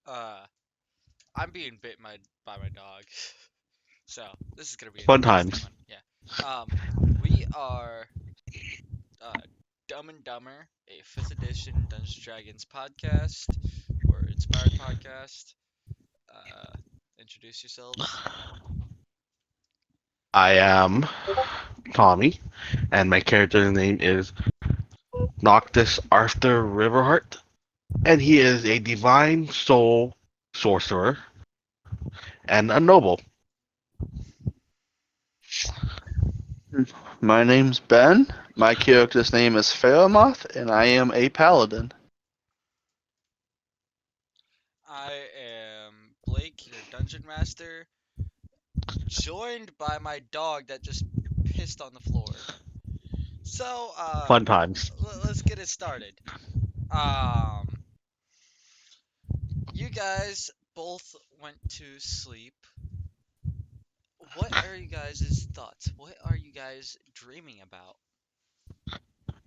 uh, I'm being bit by my dog, so this is gonna be an Fun interesting times. one. Yeah. We are uh, Dumb and Dumber, a fifth edition Dungeons and Dragons podcast or inspired podcast. Uh, introduce yourselves. I am Tommy, and my character's name is Noctis Arthur Riverheart, and he is a divine soul sorcerer and a noble. My name's Ben. My character's name is Faramoth, and I am a paladin. I am Blake, your dungeon master, joined by my dog that just pissed on the floor. So, Fun times. let's get it started. Um, you guys both went to sleep. What are you guys' thoughts? What are you guys dreaming about?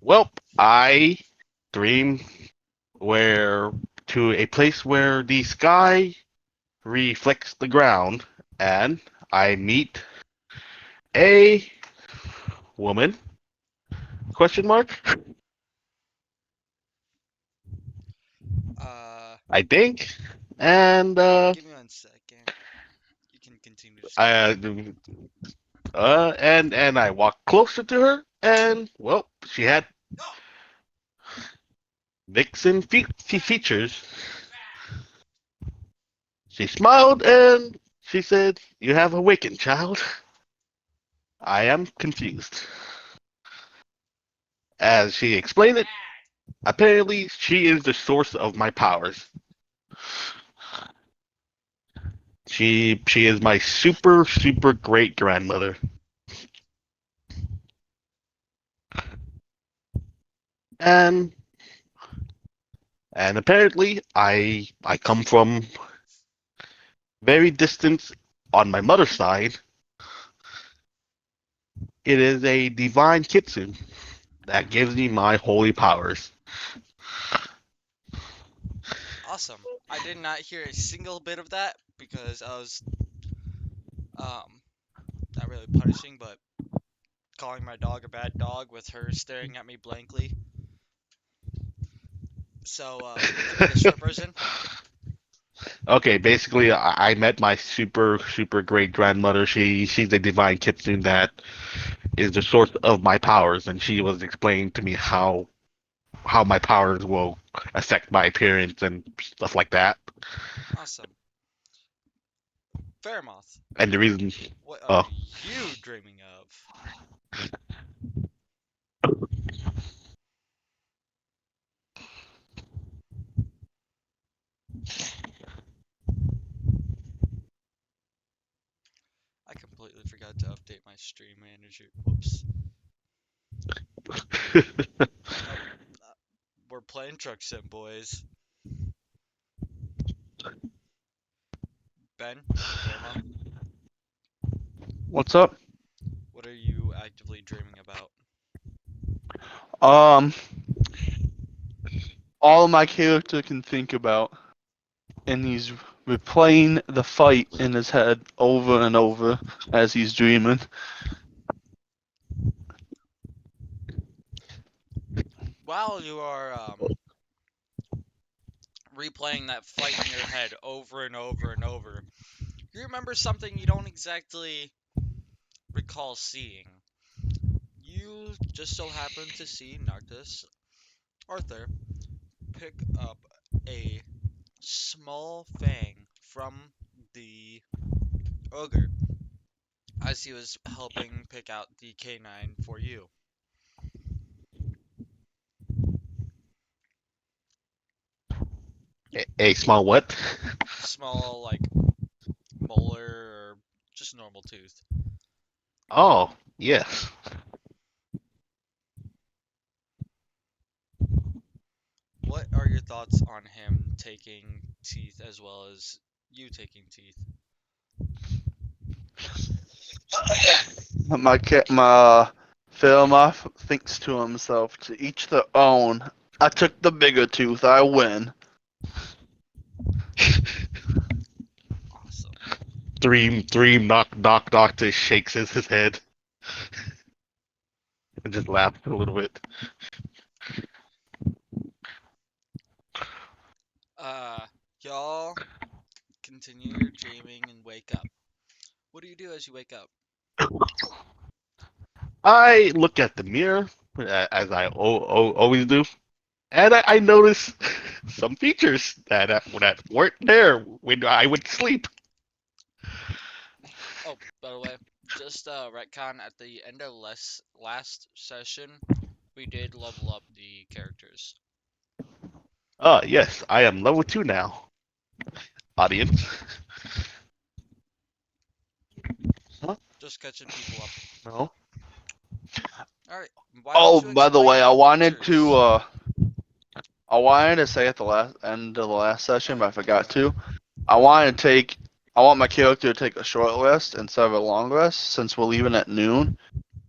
Well, I dream where to a place where the sky reflects the ground, and I meet a woman? Question mark? Uh, I think, and give me 1 second. You can continue I describing. and I walked closer to her, and well, she had vixen features. She smiled and she said, "You have awakened, child." I am confused. As she explained it, apparently she is the source of my powers. She is my super great grandmother. And and apparently I come from very distant on my mother's side. It is a divine kitsune that gives me my holy powers. Awesome. I did not hear a single bit of that because I was um not really punishing, but calling my dog a bad dog with her staring at me blankly. So, give me the short version. Okay, basically, I met my super great grandmother. She's a divine kitsune that is the source of my powers, and she was explaining to me how my powers will affect my appearance and stuff like that. Awesome. Fairmoth, And the reason, what are uh, you dreaming of? I completely forgot to update my stream manager. Whoops. Oh, we're playing Truck Sim, boys. Ben, Fairmoth, What's up? what are you actively dreaming about? Um, all my character can think about, and he's replaying the fight in his head over and over as he's dreaming. While you are replaying that fight in your head over and over and over, you remember something you don't exactly recall seeing. You just so happen to see Noctis Arthur pick up a small fang from the ogre as he was helping pick out the canine for you. a small what? Small, like, molar or just normal tooth. Oh, yes. What are your thoughts on him taking teeth as well as you taking teeth? My Faramoth thinks to himself, to each their own. I took the bigger tooth, I win. Awesome. Dream, knock, just shakes his head and just laughs a little bit. Uh, y'all continue your dreaming and wake up. What do you do as you wake up? I look at the mirror, as I always do, and I notice some features that weren't there when I would sleep. Oh, by the way, just retcon at the end of last session, we did level up the characters. Yes, I am level 2 now, audience. Huh? Just catching people up. No. All right, why Oh, don't you by the explain way, your features? I wanted to say at the last end of the last session, but I forgot to. I wanted to take I want my character to take a short rest instead of a long rest since we're leaving at noon.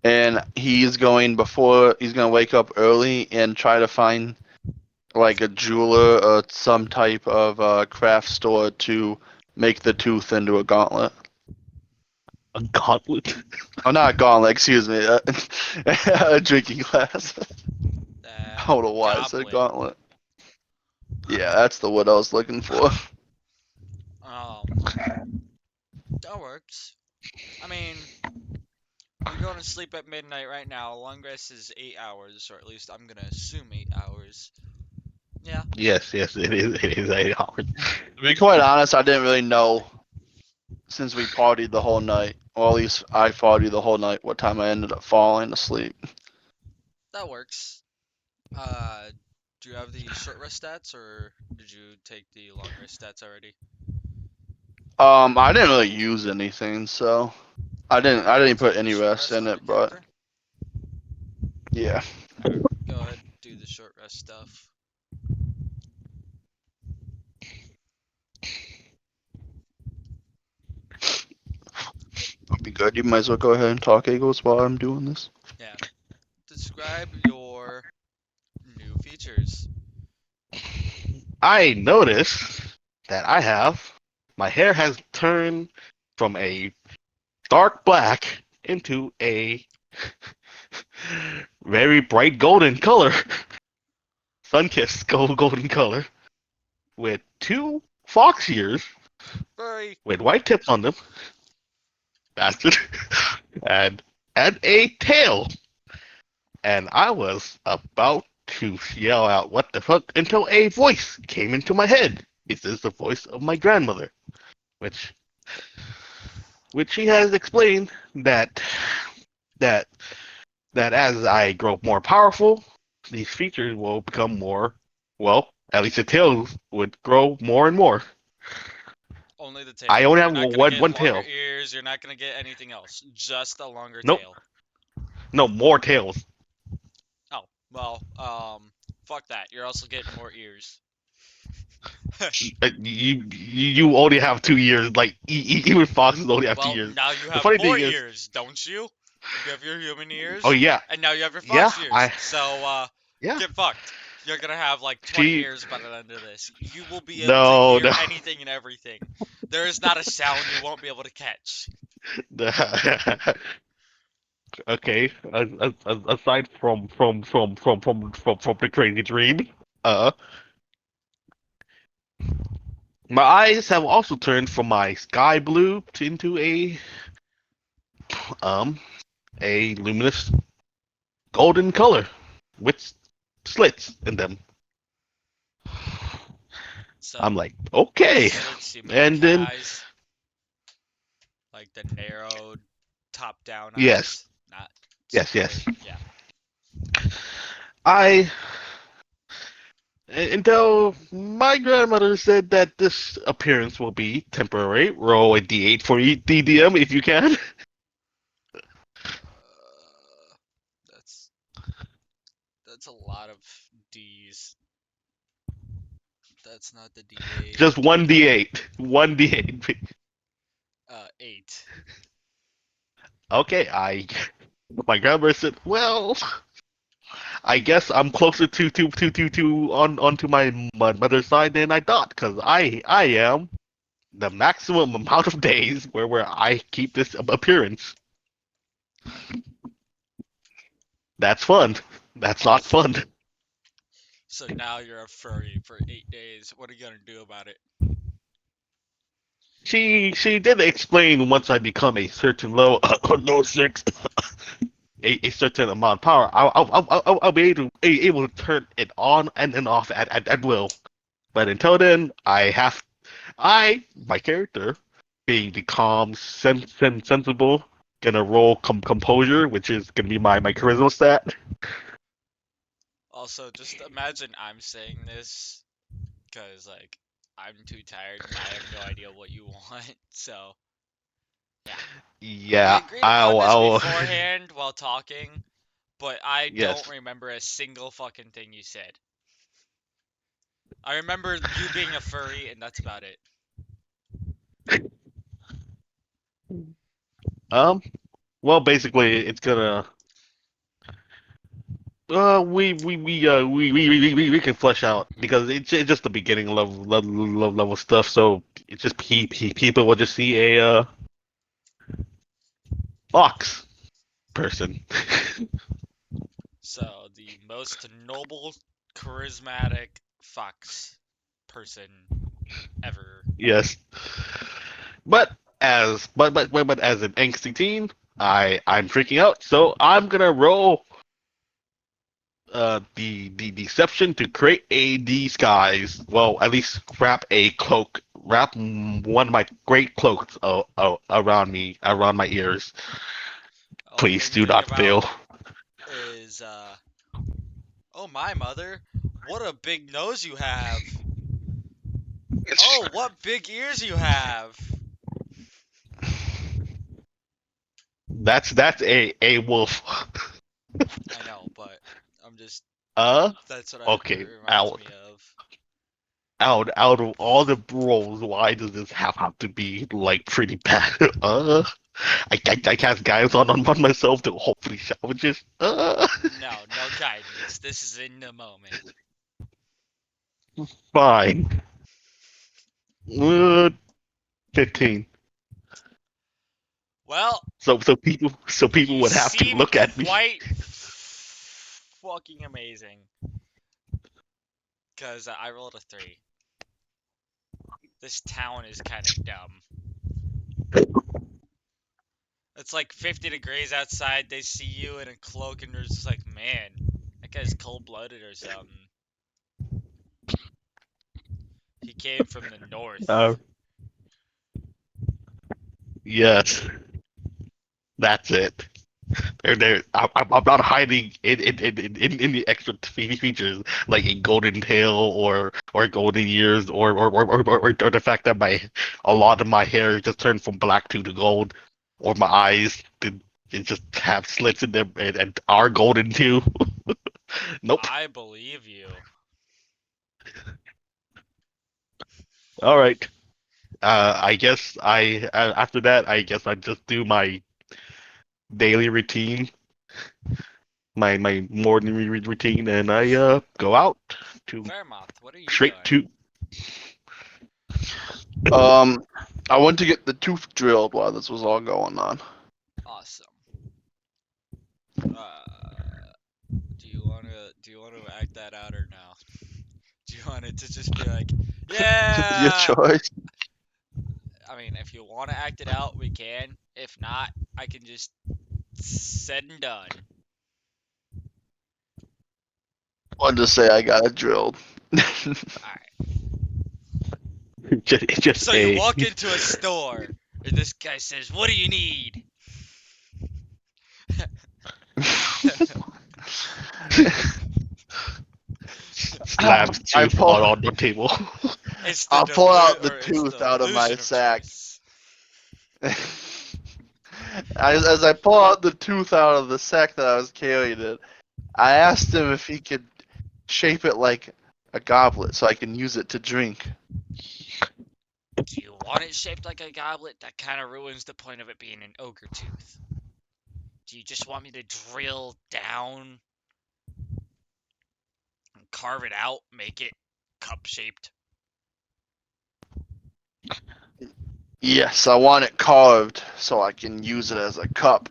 And he's going to wake up early and try to find like a jeweler or some type of craft store to make the tooth into a gauntlet. A gauntlet. Oh, not a gauntlet, excuse me. A drinking glass. I don't know why I said Goblet. gauntlet. Yeah, that's the word I was looking for. That works. I mean, you're going to sleep at midnight right now. Long rest is 8 hours, or at least I'm gonna assume 8 hours. Yeah, Yes, it is. It is 8 hours. To be quite honest, I didn't really know since we partied the whole night, or at least I partied the whole night, what time I ended up falling asleep. that works. Uh, do you have the short rest stats, or did you take the long rest stats already? I didn't really use anything, so I didn't put Take the any short rest rest in on your it, but character. yeah. Alright, go ahead, do the short rest stuff. I'll be good. You might as well go ahead and talk, Eagles, while I'm doing this. Yeah. Describe your new features. I notice that my hair has turned from a dark black into a very bright golden color, sun-kissed golden color, with two fox ears Very. with white tips on them, bastard, and a tail. And I was about to yell out "What the fuck" until a voice came into my head. This is the voice of my grandmother, which she has explained that that as I grow more powerful, these features will become more, well, at least the tails would grow more and more. Only the I tail. only You're have not gonna get one longer tail. ears, you're not gonna get anything else. Just a longer Nope, tail. no more tails. Oh, well, fuck that. You're also getting more ears. You only have 2 years. Like even foxes only have two Well, years. now you The have funny more thing is, ears, don't you? You have your human oh ears, yeah, and now you have your yeah, fox ears. So, yeah. get fucked. You're gonna have like 20 She ears by the end of this. You will be able to no hear no. anything and everything. There is not a sound you won't be able to catch. Okay. Aside from the crazy dream, uh, my eyes have also turned from my sky blue into um a luminous golden color with slits in them. I'm So, like, okay, slits, you mean and cat then eyes? Like the narrowed, top-down yes, eyes? Not yes. square? Yeah. I until my grandmother said that this appearance will be temporary. Roll a d8 for DDM if you can. That's a lot of D's. That's not the D8. Just one d8. One d8. 8. Okay, my grandmother said, well, I guess I'm closer to on onto my mother's side than I thought, because I am the maximum amount of days where I keep this appearance. That's fun. That's not fun. So now you're a furry for 8 days. What are you gonna do about it? She did explain once I become a certain low low six a certain amount of power, I'll be able to turn it on and then off at will. But until then, my character, being the calm, sensible, gonna roll composure, which is gonna be my charisma stat. Also, just imagine I'm saying this, because, like, I'm too tired and I have no idea what you want. So, yeah. We Yeah, agreed upon this I'll beforehand while talking, but I don't yes. remember a single fucking thing you said. I remember you being a furry, and that's about it. Um, well, basically, it's gonna. We can flesh out because it's just the beginning level stuff. So it's just people will just see a fox person. So, the most noble, charismatic fox person ever. Yes, but as an angsty teen, I'm freaking out. So I'm gonna roll the deception to create a disguise. Well, at least wrap a cloak, wrap one of my great cloaks around me, around my ears. Only Please thing you do think not about fail. is, oh my mother, what a big nose you have. Oh, what big ears you have. That's a wolf. I know, but I'm just, Uh, that's what it okay. reminds me of. Out of all the roles, why does this have to be like pretty bad? I cast guidance on myself to hopefully salvage it. No, no guidance. This is in the moment. Fine. 15. Well, So people you would have to seem look at me. quite fucking amazing. Because I rolled a 3. This town is kind of dumb. It's like 50 degrees outside. They see you in a cloak and they're just like, man, that guy's cold-blooded or something. He came from the Uh, north. yes, that's it. I'm not hiding in the extra features like a golden tail or golden ears or the fact that a lot of my hair just turned from black to gold, or my eyes it just have slits in them and are golden too. Nope. I believe you. All right. I guess after that I guess I just do my daily routine, my morning routine, and I go out to Fairmouth, what are you straight doing? to. Um, I went to get the tooth drilled while this was all going on. Awesome. Do you wanna act that out or no? Do you want it to just be like, Your yeah? choice. I mean, if you want to act it out, we can. If not, I can just said and done. I'll just say I got it drilled. Alright. It's just So you a walk into a store, and this guy says, "What do you need?" slabs I tooth pull, on the table. It's the I'll pull out the it's the tooth out of my illusion of sack. choice. As I pull out the tooth out of the sack that I was carrying it, I asked him if he could shape it like a goblet so I can use it to drink. Do you want it shaped like a goblet? That kind of ruins the point of it being an ogre tooth. Do you just want me to drill down carve it out, make it cup shaped? Yes, I want it carved so I can use it as a cup.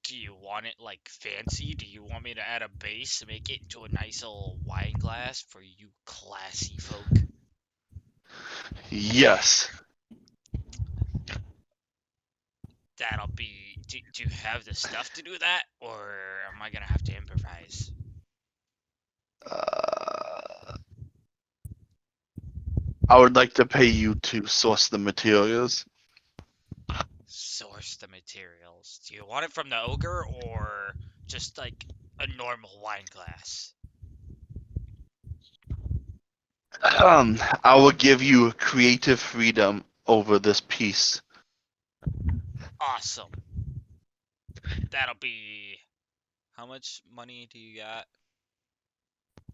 Do you want it like fancy? Do you want me to add a base, make it into a nice little wine glass for you classy folk? Yes. That'll be. Do you have the stuff to do that, or am I gonna have to improvise? I would like to pay you to source the materials. Source the materials. Do you want it from the ogre, or just like a normal wine glass? I will give you creative freedom over this piece. Awesome. That'll be. How much money do you got?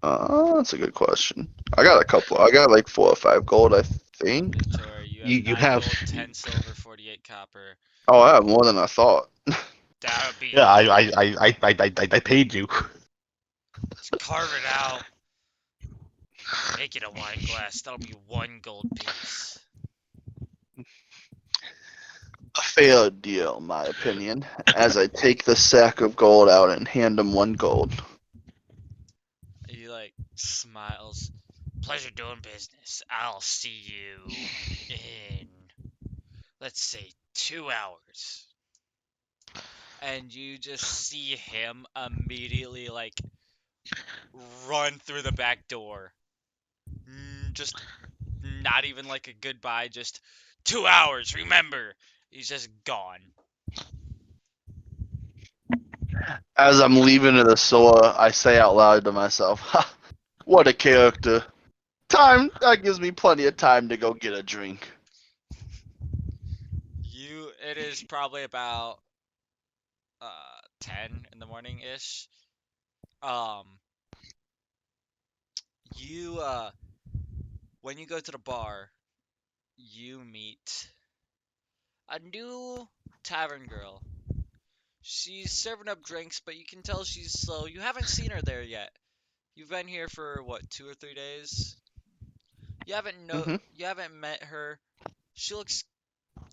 That's a good question. I got a couple. I got like 4 or 5 gold, I think. Sure, you have You 9 have gold, 10 silver, 48 copper. Oh, I have more than I thought. That'll yeah. be. I paid you. Let's carve it out. Make it a wine glass. That'll be 1 gold piece. A fair deal, in my opinion, as I take the sack of gold out and hand him 1 gold. He like smiles. Pleasure doing business. I'll see you in, let's say, 2 hours. And you just see him immediately like run through the back door. Just not even like a goodbye, just 2 hours, remember. He's just gone. As I'm leaving the store, I say out loud to myself, "Ha! What a character! That gives me plenty of time to go get a drink." It is probably about 10 in the morning ish. Um, you when you go to the bar, you meet a new tavern girl. She's serving up drinks, but you can tell she's slow. You haven't seen her there yet. You've been here for what, 2 or 3 days? hmm You haven't met her. She looks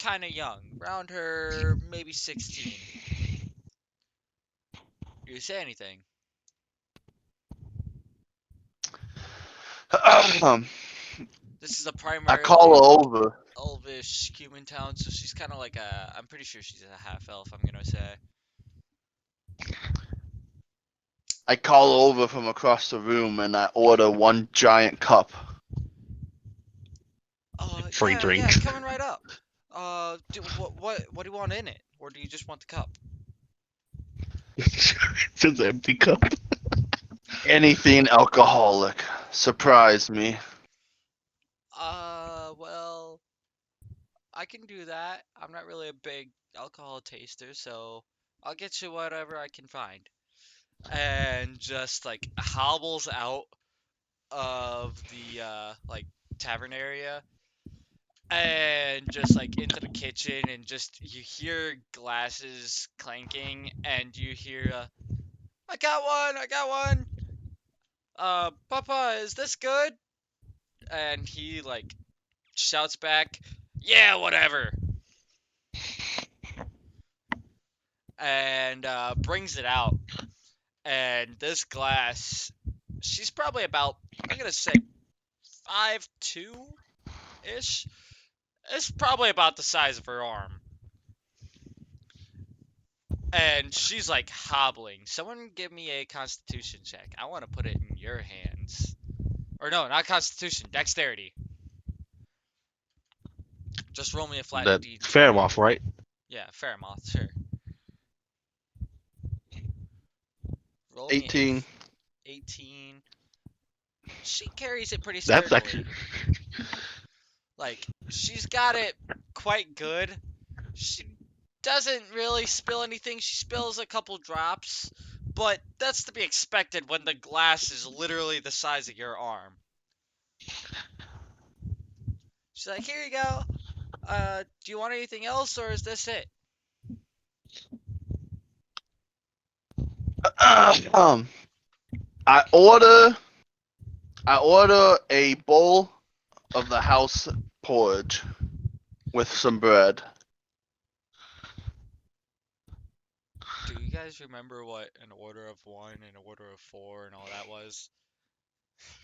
kind of young, around her maybe 16. Do you say anything? This is a I call primarily her over. elvish human town, so she's kind of like a. I'm pretty sure she's a half elf. I'm gonna say. I call her over from across the room and I order 1 giant cup. Free Yeah, drink. coming right up. What do you want in it, or do you just want the cup? It's an empty cup. Anything alcoholic. Surprise me. Well, I can do that. I'm not really a big alcohol taster, so I'll get you whatever I can find. And just like hobbles out of the like tavern area and just like into the kitchen, and just you hear glasses clanking, and you hear I got one. Papa, is this good? And he like shouts back, yeah, whatever. And brings it out. And this glass, she's probably about, I'm gonna say 5'2" ish. It's probably about the size of her arm. And she's like hobbling. Someone give me a constitution check. I want to put it in your hands. Or no, not constitution, dexterity. Just roll me a flat That fair d20. off, right? Yeah, fair moth, sure. Roll me 18. 18. She carries it pretty That's sturdily. actually Like, she's got it quite good. She doesn't really spill anything. She spills a couple drops, but that's to be expected when the glass is literally the size of your arm. She's like, here you go. Do you want anything else, or is this it? I order I order a bowl of the house porridge with some bread. Do you guys remember what an order of one and an order of four and all that was?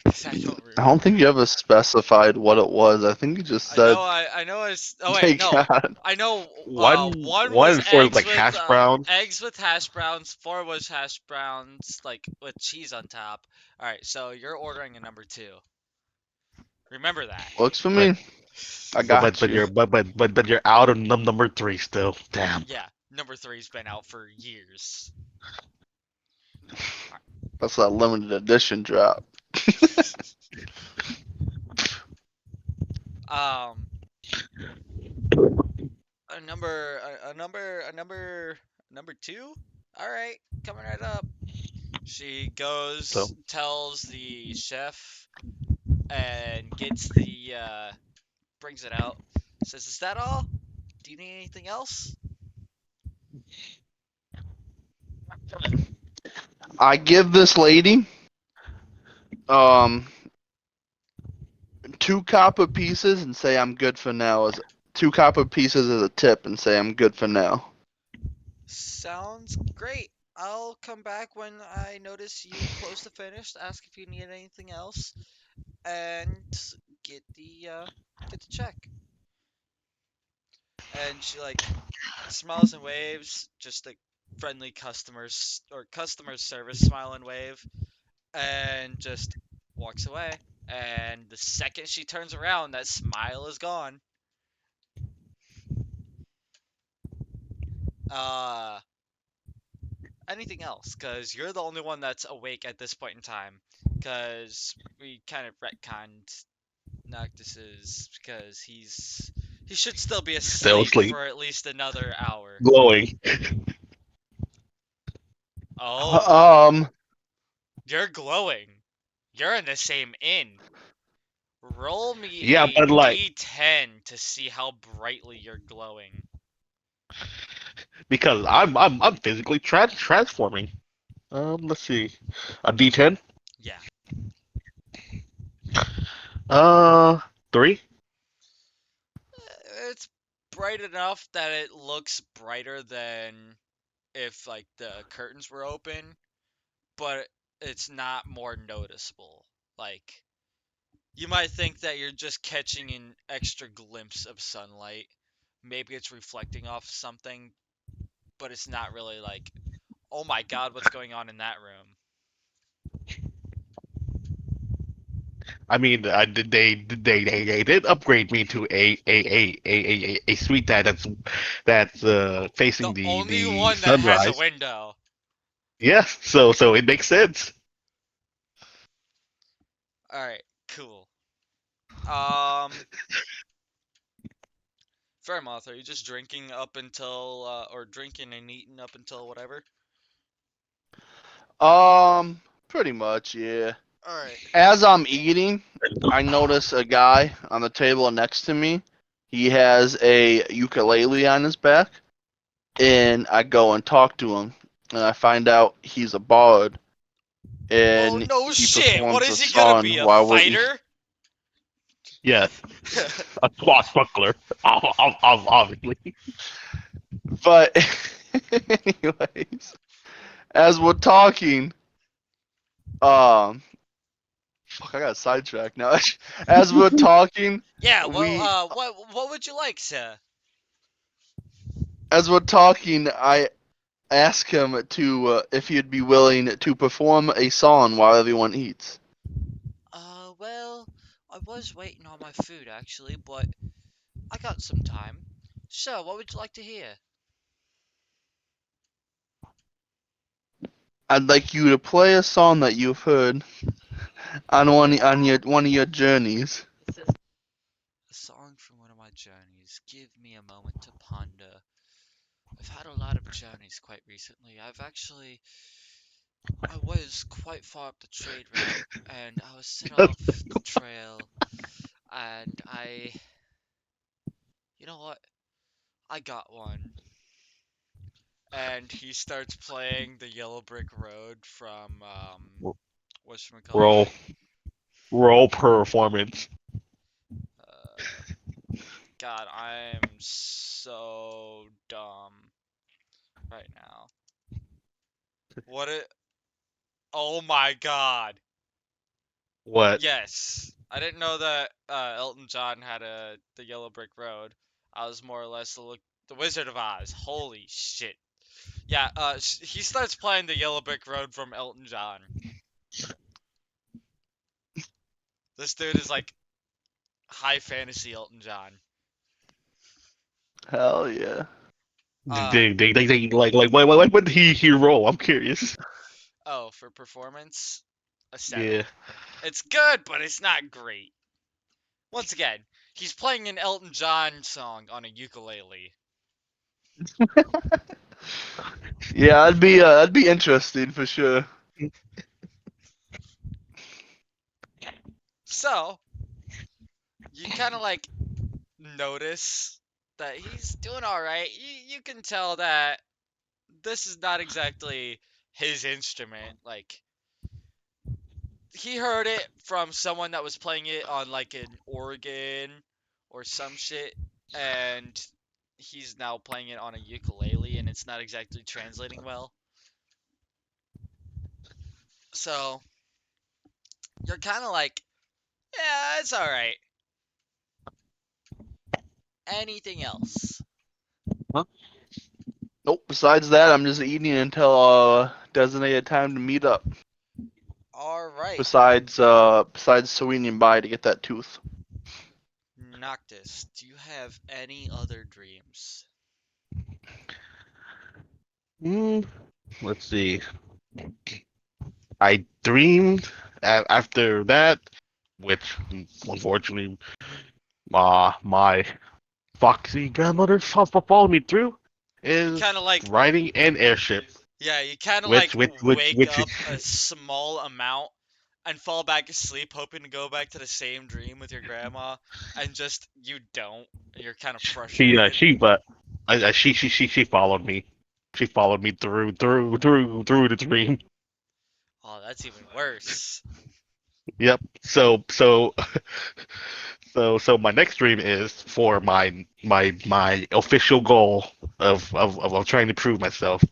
'Cause I don't I don't think remember. you ever specified what it was. I think you just said I know it's. Oh wait, they no. got. I know. One was One for like hash browns. eggs with hash browns. Four was hash browns like with cheese on top. All right, so you're ordering a number two. Remember that. Works for But me. I got but you. you're out on number three still. Damn. Yeah, number three's been out for years. That's that limited edition drop. Um, a number, number two. All right, coming right up. She So goes, tells the chef, and gets the brings it out. Says, "Is that all? Do you need anything else?" I give this lady um 2 copper pieces and say I'm good for now. As 2 copper pieces as a tip and say I'm good for now. Sounds great. I'll come back when I notice you close to finished. Ask if you need anything else, and get the check. And she like smiles and waves, just a friendly customers or customer service smile and wave, and just walks away. And the second she turns around, that smile is gone. Uh, anything else? Cause you're the only one that's awake at this point in time. Cause we kind of retconned Noctis's because he should still be still asleep asleep, for at least another hour. glowing. Oh, Um, you're glowing. You're in the same inn. Roll me Yeah, a but like d10 to see how brightly you're glowing. because I'm physically transforming. Let's see, a D10. Yeah. Uh, three. It's bright enough that it looks brighter than if like the curtains were open, but it's not more noticeable. Like you might think that you're just catching an extra glimpse of sunlight. Maybe it's reflecting off something, but it's not really like, "Oh my god, what's going on in that room?" I mean, they did upgrade me to a suite that's The facing only the one that has a sunrise. window. Yes, so it makes sense. All right, cool. Um, Fairmouth, are you just drinking up until, or drinking and eating up until whatever? pretty much, yeah. All right. As I'm eating, I notice a guy on the table next to me. He has a ukulele on his back, and I go and talk to him, and I find out he's a bard, Oh and no he shit! What performs is a he gonna song be, a while we're eating. fighter? Yes, a swashbuckler, obviously. But anyways, as we're talking, um, fuck, I got sidetracked now. As we're talking, Yeah. Well, we, what would you like, sir? as we're talking, I ask him to if he'd be willing to perform a song while everyone eats. Well, I was waiting on my food actually, but I got some time. So, what would you like to hear? I'd like you to play a song that you've heard on one of your journeys. A song from one of my journeys. Give me a moment to ponder. I've had a lot of journeys quite recently. I was quite far up the trade route, and I was set off the trail, and you know what? I got one. And he starts playing the Yellow Brick Road from, whatchamacallit? Roll. role performance. God, I'm so dumb right now. What it? Oh my God. What? Yes. I didn't know that Elton John had the Yellow Brick Road. I was more or less the Wizard of Oz. Holy shit. Yeah, he starts playing the Yellow Brick Road from Elton John. This dude is like high fantasy Elton John. Hell yeah. Uh Like, what did he roll? I'm curious. oh, for performance, a 7. Yeah. It's good, but it's not great. Once again, he's playing an Elton John song on a ukulele. Yeah, that'd be interesting for sure. So, you kind of like notice that he's doing all right. You can tell that this is not exactly his instrument. Like, he heard it from someone that was playing it on like an organ or some shit, and he's now playing it on a ukulele, and it's not exactly translating well. So, you're kind of like, yeah, it's all right. Anything else? Huh? Nope. Besides that, I'm just eating until designated time to meet up. All right, Besides swinging by to get that tooth. Noctis, do you have any other dreams? Hmm. Let's see. I dreamed after that, which unfortunately, my foxy grandmother followed me through, You is kind of like, riding an airship, yeah, you kind of which like which which wake which is up a small amount and fall back asleep, hoping to go back to the same dream with your grandma, and just you don't. And you're kind of frustrated. she but she followed me. She followed me through the dream. Oh, that's even worse. Yep. So my next dream is for my official goal of trying to prove myself.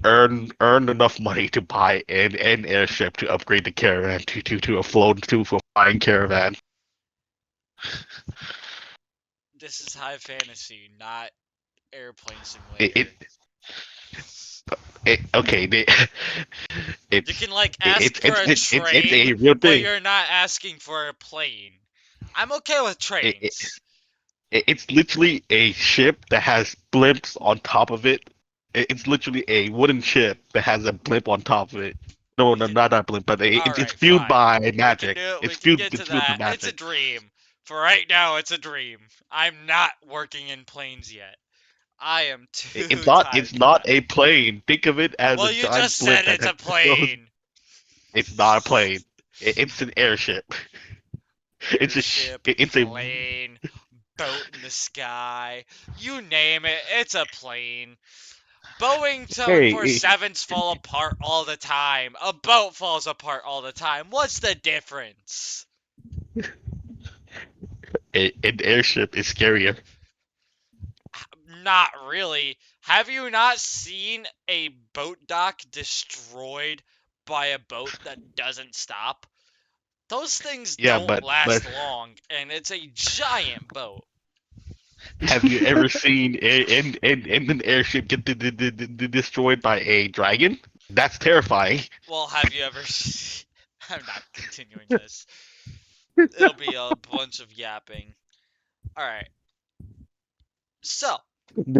Earn enough money to buy an airship to upgrade the caravan to a flying caravan. This is high fantasy, not airplane It it, simulator. okay. You It's can like ask for a it's train, a real but thing. you're not asking for a plane. I'm okay with It, it, trains. it's literally a ship that has blimps on top of it. It's literally a wooden ship that has a blimp on top of it. No, We no, can. not that blimp, but All it's right, fueled fine. by We can magic. do it. We It's can fueled. get It's to fueled by that. It's a magic. dream. For right now, it's a dream. I'm not working in planes yet. I am It's too not. tired It's for not that. a plane. Think of it as a Well, you just giant said blimp it's a that goes. plane. It's not a plane. It's an airship. It's a. Airship, It's a. plane, boat in the sky. You name it, it's a plane. Boeing Hey, 747s fall apart all the time. A boat falls apart all the time. What's the difference? an airship is scarier. Not really. Have you not seen a boat dock destroyed by a boat that doesn't stop? Those things Yeah, don't but last long, and it's a giant boat. have you ever seen an airship get destroyed by a dragon? That's terrifying. Well, have you ever? I'm not continuing this. It'll be a bunch of yapping. All right. So, um, There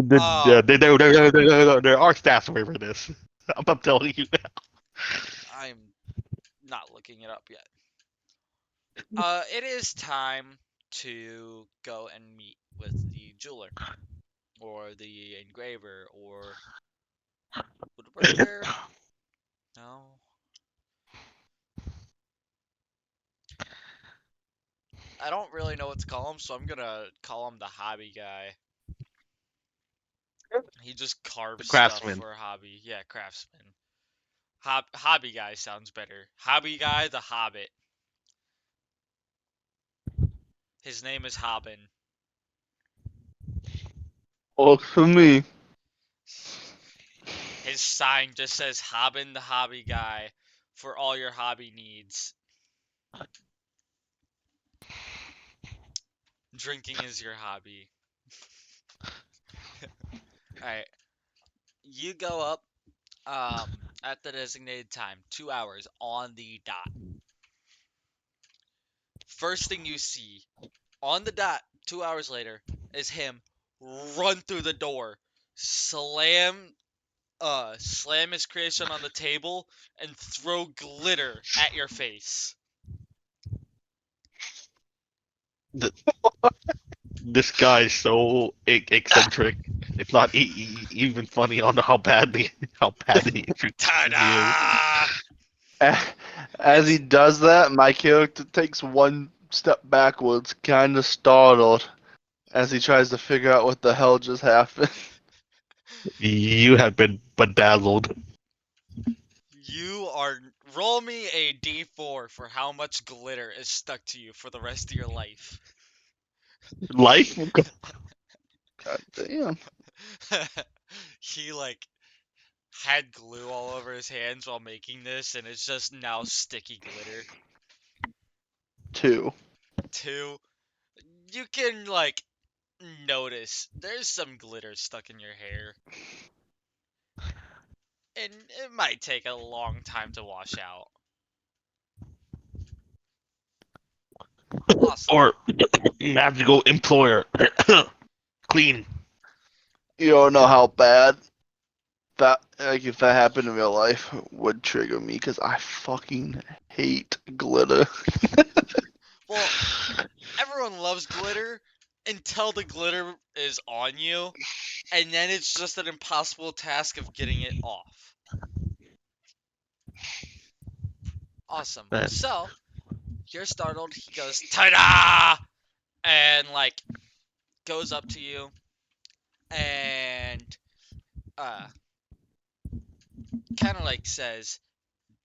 are stats for this. I'm telling you. I'm not looking it up yet. It is time to go and meet with the jeweler or the engraver or woodworker. No, I don't really know what to call him, so I'm gonna call him the hobby guy. He just The carves stuff craftsman. for a hobby. Yeah, craftsman. Hobby guy sounds better. Hobby guy, the Hobbit. His name is Haben. Looks for me. His sign just says Haben the hobby guy for all your hobby needs. Drinking is your hobby. Alright. You go up at the designated time, 2 hours on the dot. First thing you see on the dot, 2 hours later, is him run through the door, slam his creation on the table, and throw glitter at your face. This guy is so eccentric. It's not even funny on how badly he is. Ta-da! As he It's does that, my character takes one step backwards, kind of startled, as he tries to figure out what the hell just happened. You have been bedazzled. you are roll me a d4 for how much glitter is stuck to you for the rest of your life. Life? God damn. he had glue all over his hands while making this, and it's just now sticky glitter. 2. 2, you can notice there's some glitter stuck in your hair, and it might take a long time to wash out. Awesome. Or magical employer. Clean. You don't know how bad that, like, if that happened in real life, would trigger me, because I fucking hate glitter. Well, everyone loves glitter until the glitter is on you, and then it's just an impossible task of getting it off. Awesome. Man. So, you're startled. He goes, ta-da! And, goes up to you and, kind of says,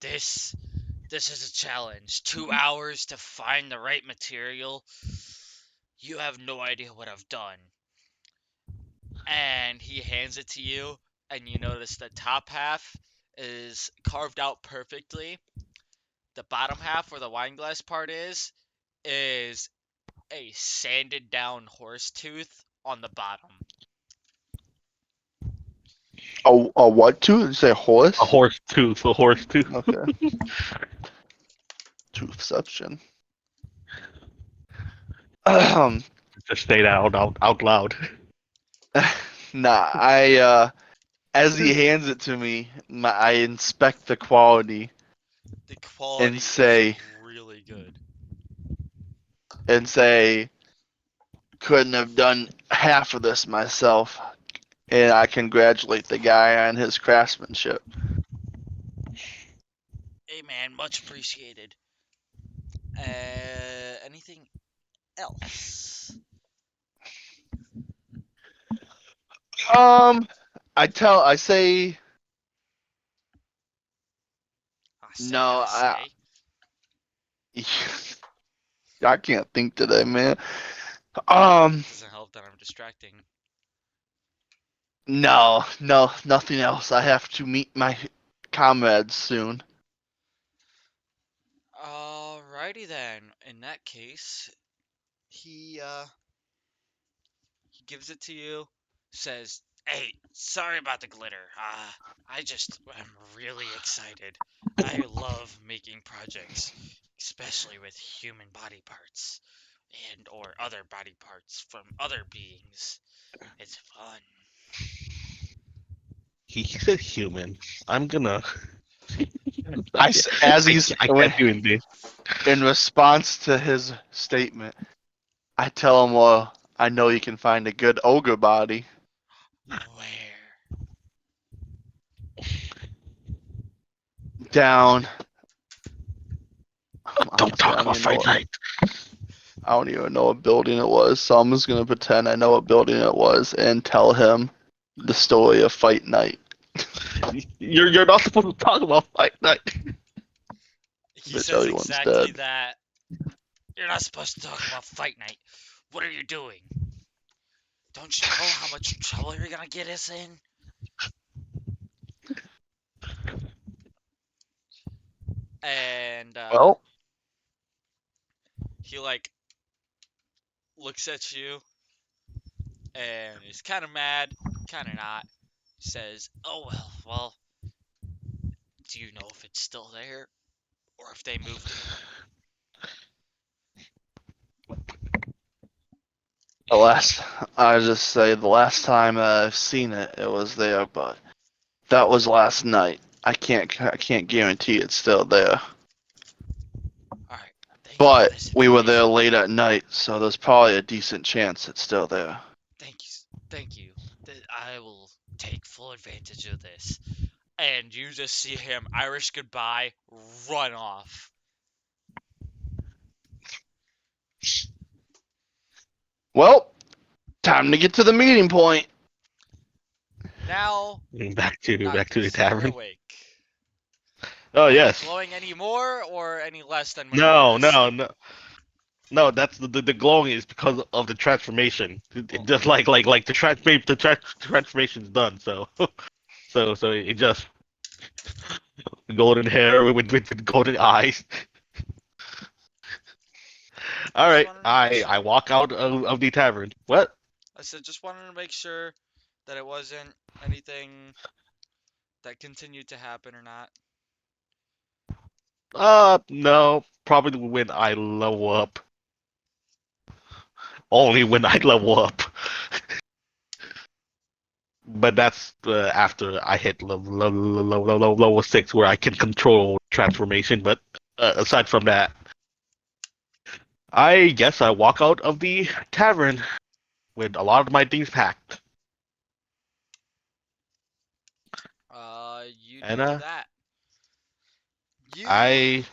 This is a challenge. 2 hours to find the right material. You have no idea what I've done. And he hands it to you, and you notice the top half is carved out perfectly. The bottom half, where the wine glass part is a sanded down horse tooth on the bottom. A what tooth? Did you say horse? A horse tooth. A horse tooth. Okay. Toothception. Just say that out loud. Nah, as he hands it to me, I inspect the quality The quality and say, is really good. couldn't have done half of this myself. And I congratulate the guy on his craftsmanship. Hey man, much appreciated. Anything else? I say, no, I can't think today, man. Doesn't help that I'm distracting. No, nothing else. I have to meet my comrades soon. Alrighty then. In that case, he gives it to you, says, "Hey, sorry about the glitter. I'm really excited. I love making projects, especially with human body parts and or other body parts from other beings. It's fun." He said human. I'm gonna. As he's I can't do this. in response to his statement, I tell him, "Well, I know you can find a good ogre body Where? down." Don't Honestly, talk about Fight Night. I don't even know what building it was, so I'm just gonna pretend I know what building it was and tell him the story of Fight Night. You're not supposed to talk about Fight Night. He Bitch, says everyone's exactly dead. that. You're not supposed to talk about fight night. What are you doing? Don't you know how much trouble you're gonna get us in? And Well, he like looks at you and is kind of mad, kind of not. Says, "Oh well. Do you know if it's still there or if they moved it?" I just say the last time I've seen it, it was there, but that was last night. I can't guarantee it's still there. All right. Thank you for But this we were there information. late at night, so there's probably a decent chance it's still there. Thank you. Thank you. I will take full advantage of this. And you just see him Irish goodbye, run off. Well, time to get to the meeting point. Now, Back to the Knuckles, you're tavern. awake. Oh Are you yes. glowing any more or any less than when you were No, no, asleep? no. No, that's the glowing is because of the transformation. Well, Just like transformation's done. So so it just golden hair with golden eyes. All just right, wanted to make I sure. walk out of the tavern. What? I said just wanted to make sure that it wasn't anything that continued to happen or not. No, probably when I level up. Only when I level up. But that's after I hit level 6 where I can control transformation. But aside from that, I guess I walk out of the tavern with a lot of my things packed. You And do that. You I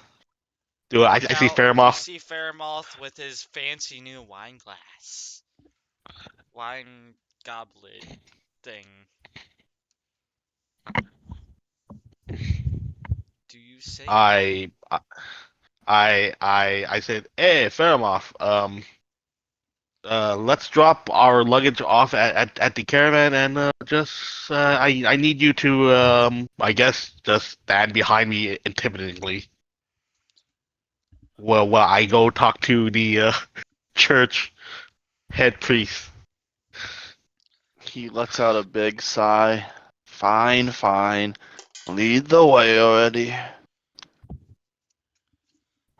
I look see out, you Fairmoth. see Fairmoth with his fancy new wine glass. Wine goblet thing. Do you say anything? I I said, "Hey, Fairmoth, let's drop our luggage off at the caravan and just I need you to I guess just stand behind me intimidatingly. Well, I go talk to the church head priest. He lets out a big sigh. Fine, fine. Lead the way already.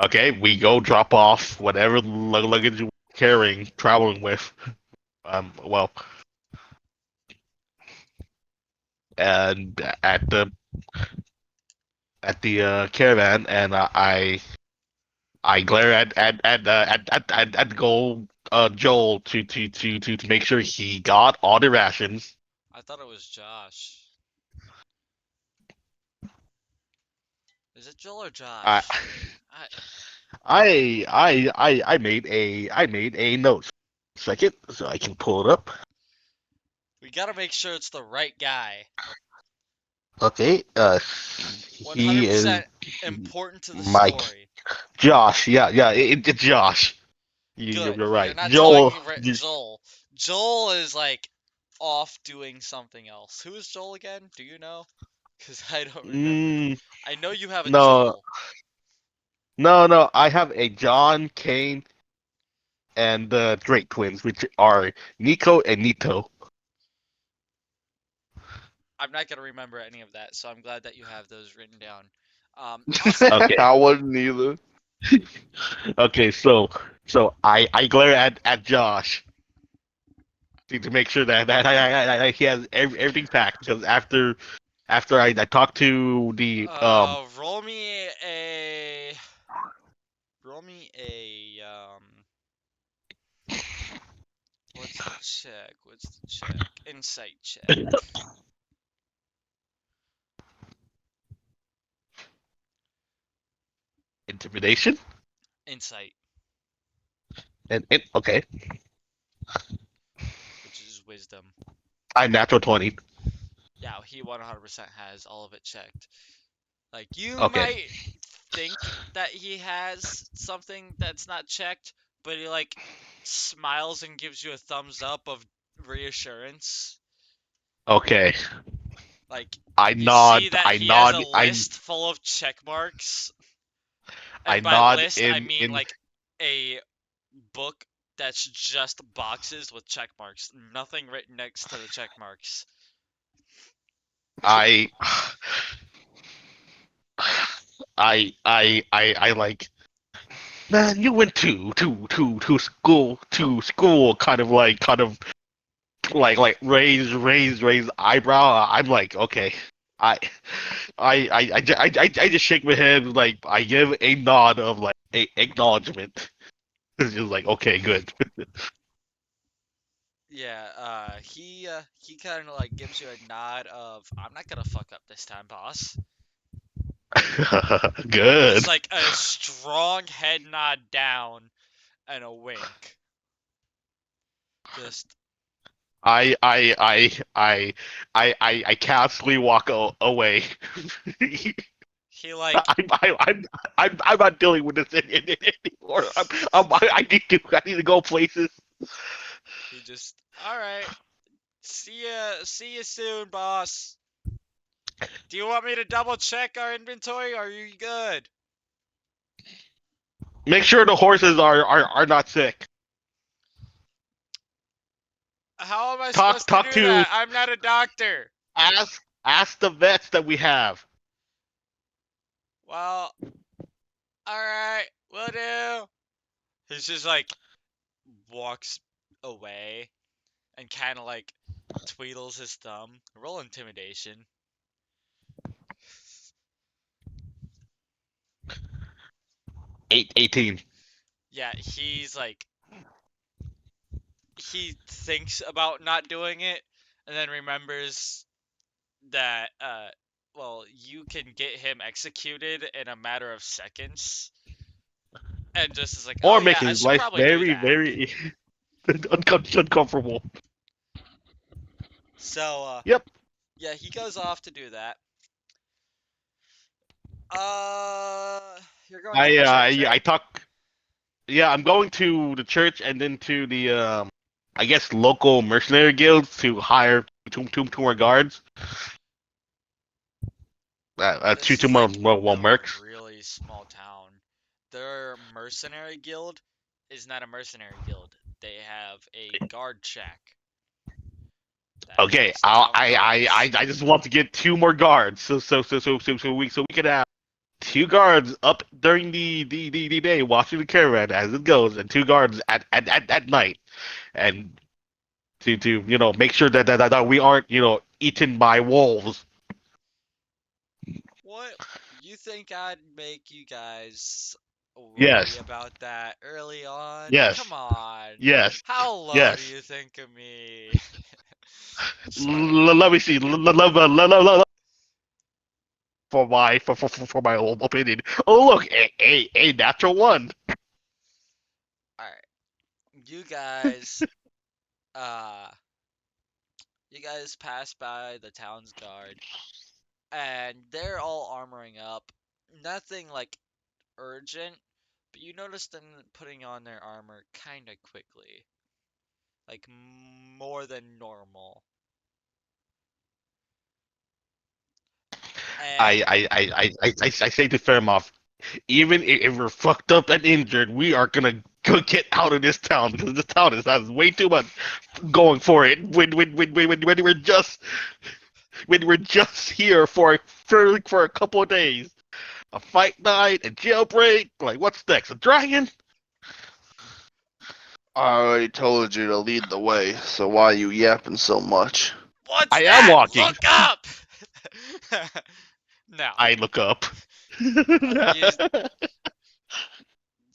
Okay, we go drop off whatever luggage we're carrying, traveling with. Well, and at the caravan, and I glare at gold Joel to make sure he got all the rations. I thought it was Josh. Is it Joel or I Josh? I I made a note. Second, so I can pull it up. We gotta make sure it's the right guy. Okay, he is 100% important to the Mike. story. Josh, yeah, it's Josh. Good. You're You're right. not telling Joel, me Joel. Joel is like off doing something else. Who is Joel again? Do you know? Because I don't remember. mm, I know you have a no, Joel. no, I have a John, Kane, and the Drake twins, which are Nico and Nito. I'm not gonna remember any of that, so I'm glad that you have those written down. Awesome. Okay, I wouldn't either. okay, so I glare at Josh to make sure that he has everything packed because after I talked to the Roll me a. Roll me a. What's the check? What's the check? Insight check. intimidation Insight, and okay, which is wisdom. I natural 20. Yeah, he 100% has all of it checked. Like, you Okay, might think that he has something that's not checked, but he like smiles and gives you a thumbs up of reassurance. Okay. Like I you see nod. that I he has a nod. list full of check marks, I and by nod list I mean in. like a book that's just boxes with check marks, nothing written next to the check marks. I. I like. Man, you went to school, kind of like raise eyebrow. I'm like, okay. I I just shake my head, like I give a nod of like a acknowledgement. It's just like, okay, good. Yeah, he kind of like gives you a nod of I'm not gonna fuck up this time, boss. Just Good. like a strong head nod down and a wink. Just I I I I I casually walk away. he like I'm not dealing with this anymore. I need to go places. he just all right. See ya soon, boss. Do you want me to double check our inventory? Or are you good? Make sure the horses are not sick. How am I Talk supposed to talk do to that? I'm not a doctor. ask the vets that we have. Well, all right, will do. He's just like walks away and kind of like tweedles his thumb. Roll intimidation. 18. Yeah, he's like he thinks about not doing it and then remembers that well, you can get him executed in a matter of seconds and just is like, "Oh Or yeah, make I his should life probably do very, that." very uncomfortable. So Yep. yeah, he goes off to do that. You're going to I the uh, church, I right? I talk. Yeah, I'm going to the church and then to the I guess local mercenary guilds to hire two more guards. This Two is more like well a mercs. really small town. Their mercenary guild is not a mercenary guild. They have a guard shack that Okay, has town guards. I just want to get two more guards, so we could have two guards up during the day watching the caravan as it goes, and two guards at night, and to make sure that we aren't eaten by wolves. What? You think I'd make you guys worry Yes, about that early on? Come yes, on. yes, How low do yes. you think of me? Just like, Let me see. For my own opinion. Oh look, a natural one. alright. You guys, uh, you guys pass by the town's guard, and they're all armoring up. Nothing like urgent, but you notice them putting on their armor kind of quickly, like more than normal. I And I I I say to Fairmouth, even if we're fucked up and injured, we are gonna go get out of this town because this town has way too much going for it. When we're just here for a couple of days, a fight night, a jailbreak. Like, what's next? A dragon? I already told you to lead the way, so why you yapping so much? what's I am that? walking. Look up! No, I look up. you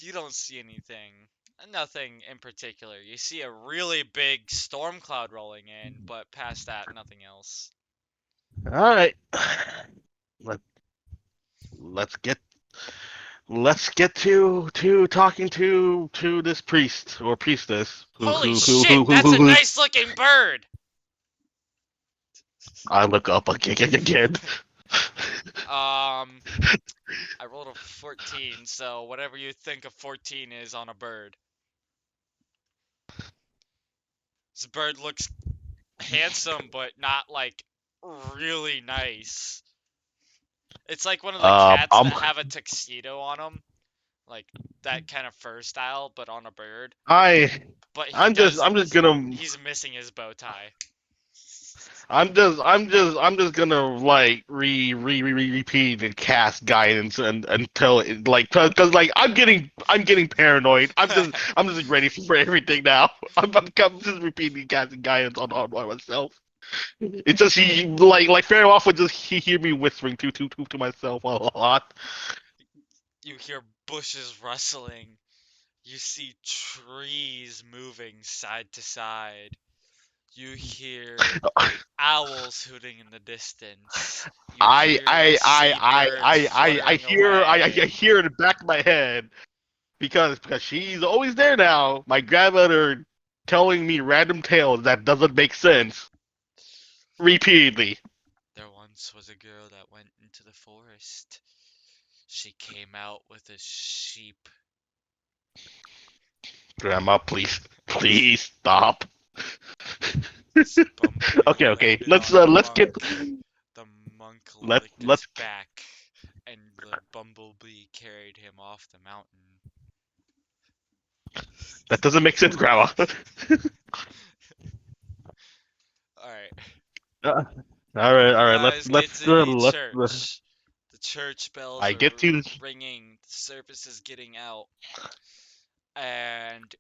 you don't see anything. Nothing in particular. You see a really big storm cloud rolling in, but past that, nothing else. All right. Let let's get to talking to this priest or priestess who Holy who who shit, who who, that's who a who's nice looking bird! I look up again. I rolled a 14, so whatever you think a 14 is on a bird. This bird looks handsome, but not like really nice. It's like one of the Um, cats I'm that have a tuxedo on them, like that kind of fur style, but on a bird. I But I'm just gonna he's missing his bow tie. I'm just gonna like repeat and cast guidance and until it, like cause like I'm getting paranoid. I'm just ready for everything now. I'm just repeating casting guidance on myself. It's just he like fair off would just he hear me whispering to myself a lot. You hear bushes rustling. You see trees moving side to side. You hear owls hooting in the distance. You hear the seabirds fluttering I away. hear in the back of my head because she's always there now. My grandmother telling me random tales that doesn't make sense repeatedly. There once was a girl that went into the forest. She came out with a sheep. Grandma, please stop. This bumblebee Okay. landed on the Let's monk. get The monk licked its let's back, and the bumblebee carried him off the mountain. that doesn't make sense, Grandma. Alright, All you right. guys get to the Let's. church. The church bells I are get to. ringing, the service is getting out, and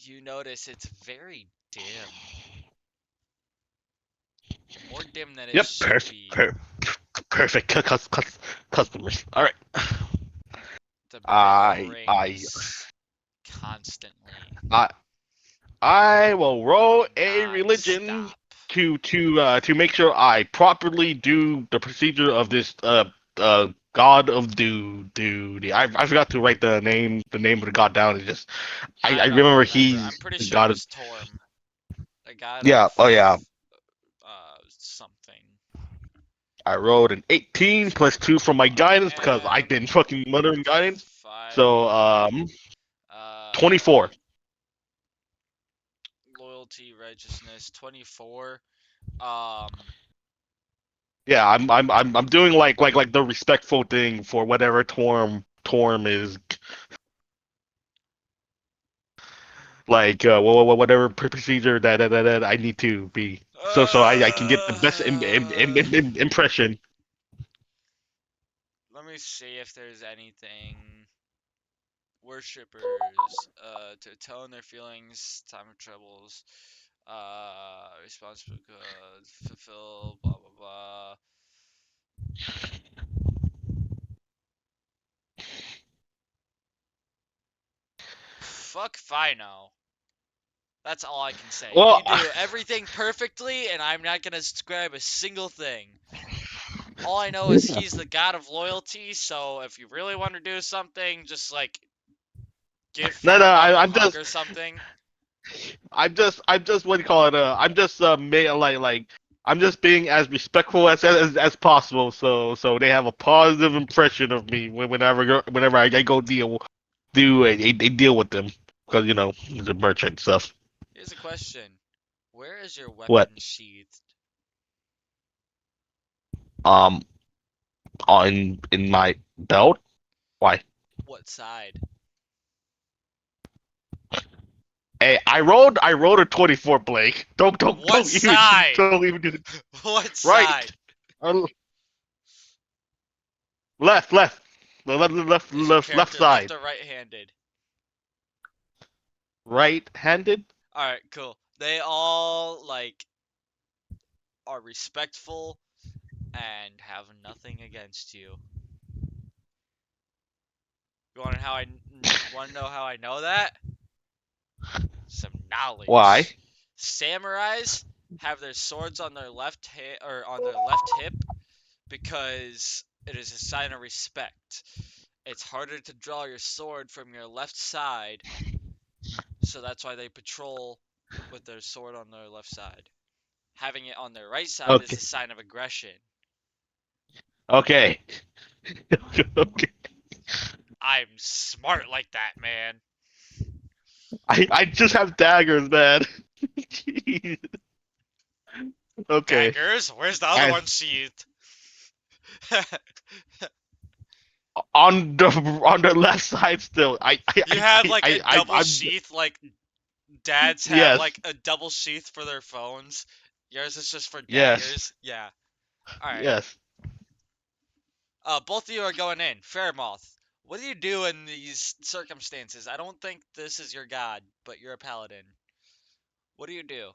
you notice it's very dim. More dim than it Yep, should be. perfect. Customers. All right. The bell I rings constantly, I I will roll a religion non-stop. to make sure I properly do the procedure of this god of duty. I forgot to write the name of the god down. It's just I I don't remember remember. I'm he's pretty the sure it god of was Torm, a god yeah. of Oh yeah. something. I rolled an 18 plus 2 from my guidance because I've And been fucking muttering guidance. So 5 uh 24. loyalty, righteousness, 24. Um Yeah, I'm doing like the respectful thing for whatever Torm is like whatever procedure that I need to be so I can get the best uh, impression. let me see if there's anything. Worshippers, to tone their feelings, time of troubles, responsible, fulfill, blah blah blah. Fuck if I know. That's all I can say. Well, You do everything perfectly, and I'm not gonna describe a single thing. All I know is he's the god of loyalty, so if you really want to do something, just like give no, Firebomb a I'm hug just or something. I'm just what do you call it? I'm just I'm just being as respectful as possible, so they have a positive impression of me whenever I go do a deal with them because the merchant stuff. Here's a question. Where is your What weapon sheathed? um on in my belt? Why? What side? Hey, I rolled a 24, Blake. What side? Don't even do the What right. side? Uh, left. Is your Left character left side. or right-handed? Right-handed. Alright, cool. They all, like, are respectful and have nothing against you. You want to know how I know that? Some Why? knowledge. Samurais have their swords on their left or on their left hip because it is a sign of respect. It's harder to draw your sword from your left side, so that's why they patrol with their sword on their left side. Having it on their right side is Okay. a sign of aggression. Okay. Okay. I'm smart like that, man. I just have daggers, man. Jeez. Okay. Daggers? Where's the other And one sheathed? on the left side still. You have like a double I'm sheath, like dads have yes. like a double sheath for their phones. Yours is just for Yes. daggers. Yeah. All right. Yes. Both of you are going in. Fairmouth. What do you do in these circumstances? I don't think this is your god, but you're a paladin. What do you do?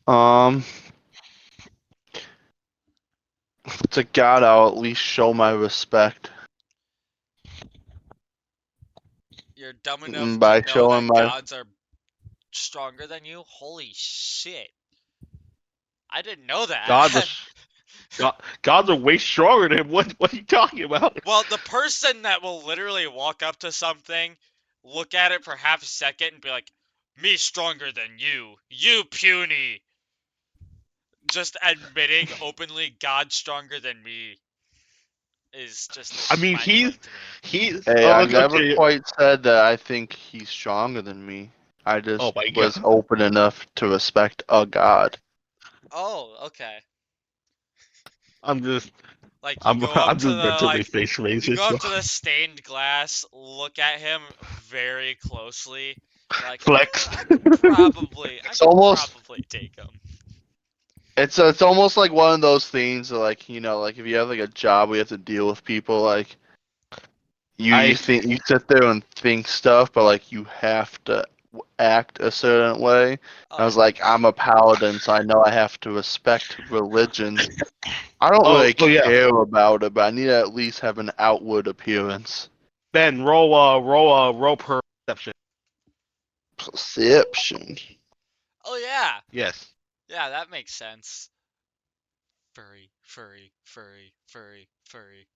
Um, to God, I'll at least show my respect You're dumb enough to by know showing that my. gods are stronger than you? Holy shit. I didn't know Gods are that. gods are way stronger than him. What are you talking about? Well, the person that will literally walk up to something, look at it for half a second, and be like, me stronger than you. You puny. Just admitting openly God's stronger than me is just I mean, mind blowing to me. he's Hey, oh, I okay. never Okay. quite said that I think he's stronger than me. I Oh just my was god. open enough to respect a god. Oh, okay. I'm just Like I'm I'm just mentally face you go racist. up to the stained glass, look at him very closely. You're like, Flex. I It's could almost probably take him. it's almost like one of those things like like if you have like a job where you have to deal with people like you I think you sit there and think stuff but like you have to act a certain way. Oh I was yeah. like I'm a paladin so I know I have to respect religions. I don't really yeah. care about it, but I need to at least have an outward appearance. Ben, roll perception. Perception. Oh yeah. Yes. Yeah, that makes sense. Furry, furry, furry, furry, furry.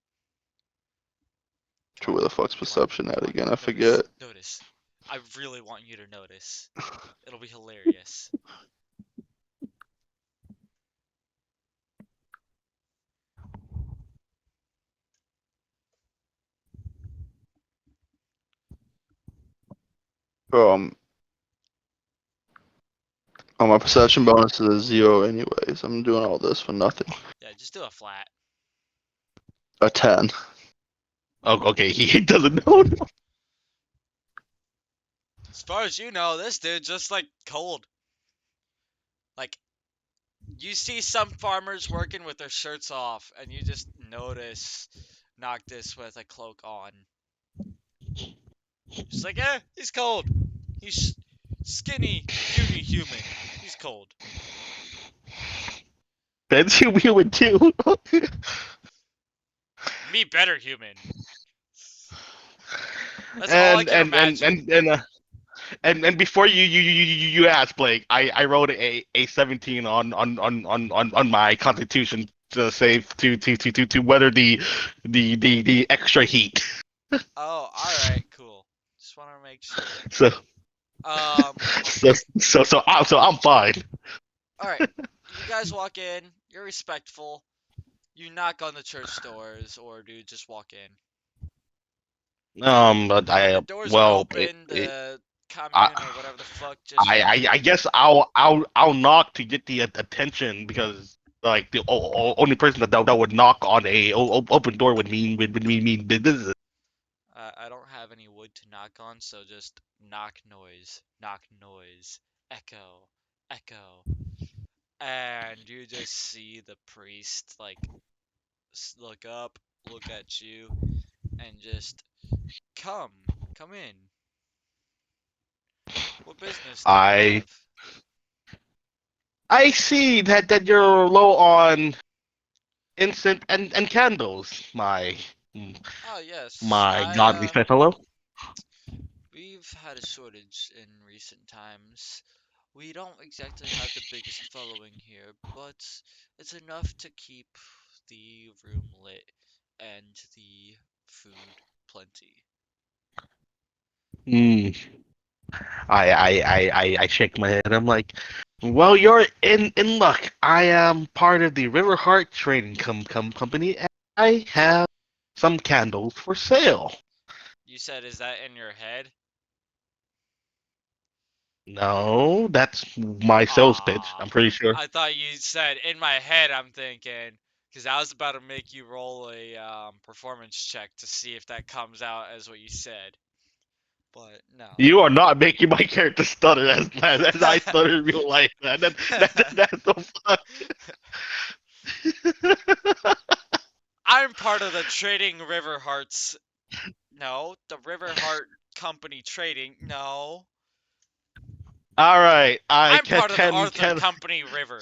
Come True, on, where the fuck's come on, perception come at on. again? I Notice, forget. notice. I really want you to notice. It'll be hilarious. Um, oh, my perception bonus is a 0 anyways. I'm doing all this for nothing. Yeah, just do a flat. A 10. Oh, okay. He doesn't know. As far as you know, this dude just like cold. Like you see some farmers working with their shirts off, and you just notice Noctis with a cloak on. Just like, he's cold. He's skinny, puny human. He's cold. Ben's human too. Me better human. That's all I and can and and imagine. and and uh, and before you ask Blake, I wrote a 17 on my constitution to save to weather the extra heat. Oh, alright, cool. Just want to make sure. So Um, so I'm fine. alright. You guys walk in, you're respectful. You knock on the church doors, or do you just walk in? But When the I doors are well open, it the I. commune or whatever the fuck just I guess I'll knock to get the attention because like the only person that would knock on a open door would mean business. I don't have any wood to knock on, so just knock noise, echo, echo. And you just see the priest, like, look up, look at you, and just come, come in. What business do you I have? I see that you're low on incense and candles, Oh, yes, my godly fellow. we've had a shortage in recent times. We don't exactly have the biggest following here, but it's enough to keep the room lit and the food plenty. Hmm. I shake my head. I'm like, well, you're in luck. I am part of the River Heart Trading Company, and I have some candles for sale. You said, is that in your head? No, that's my sales pitch. Ah, I'm pretty sure. I thought you said in my head. I'm thinking because I was about to make you roll a performance check to see if that comes out as what you said, but no. You are not making my character stutter as I stutter in real life, man. That's so fun. I'm part of the Trading River Hearts. No, the River Heart Company Trading. No, All right, I I'm part of the Arthur Company River.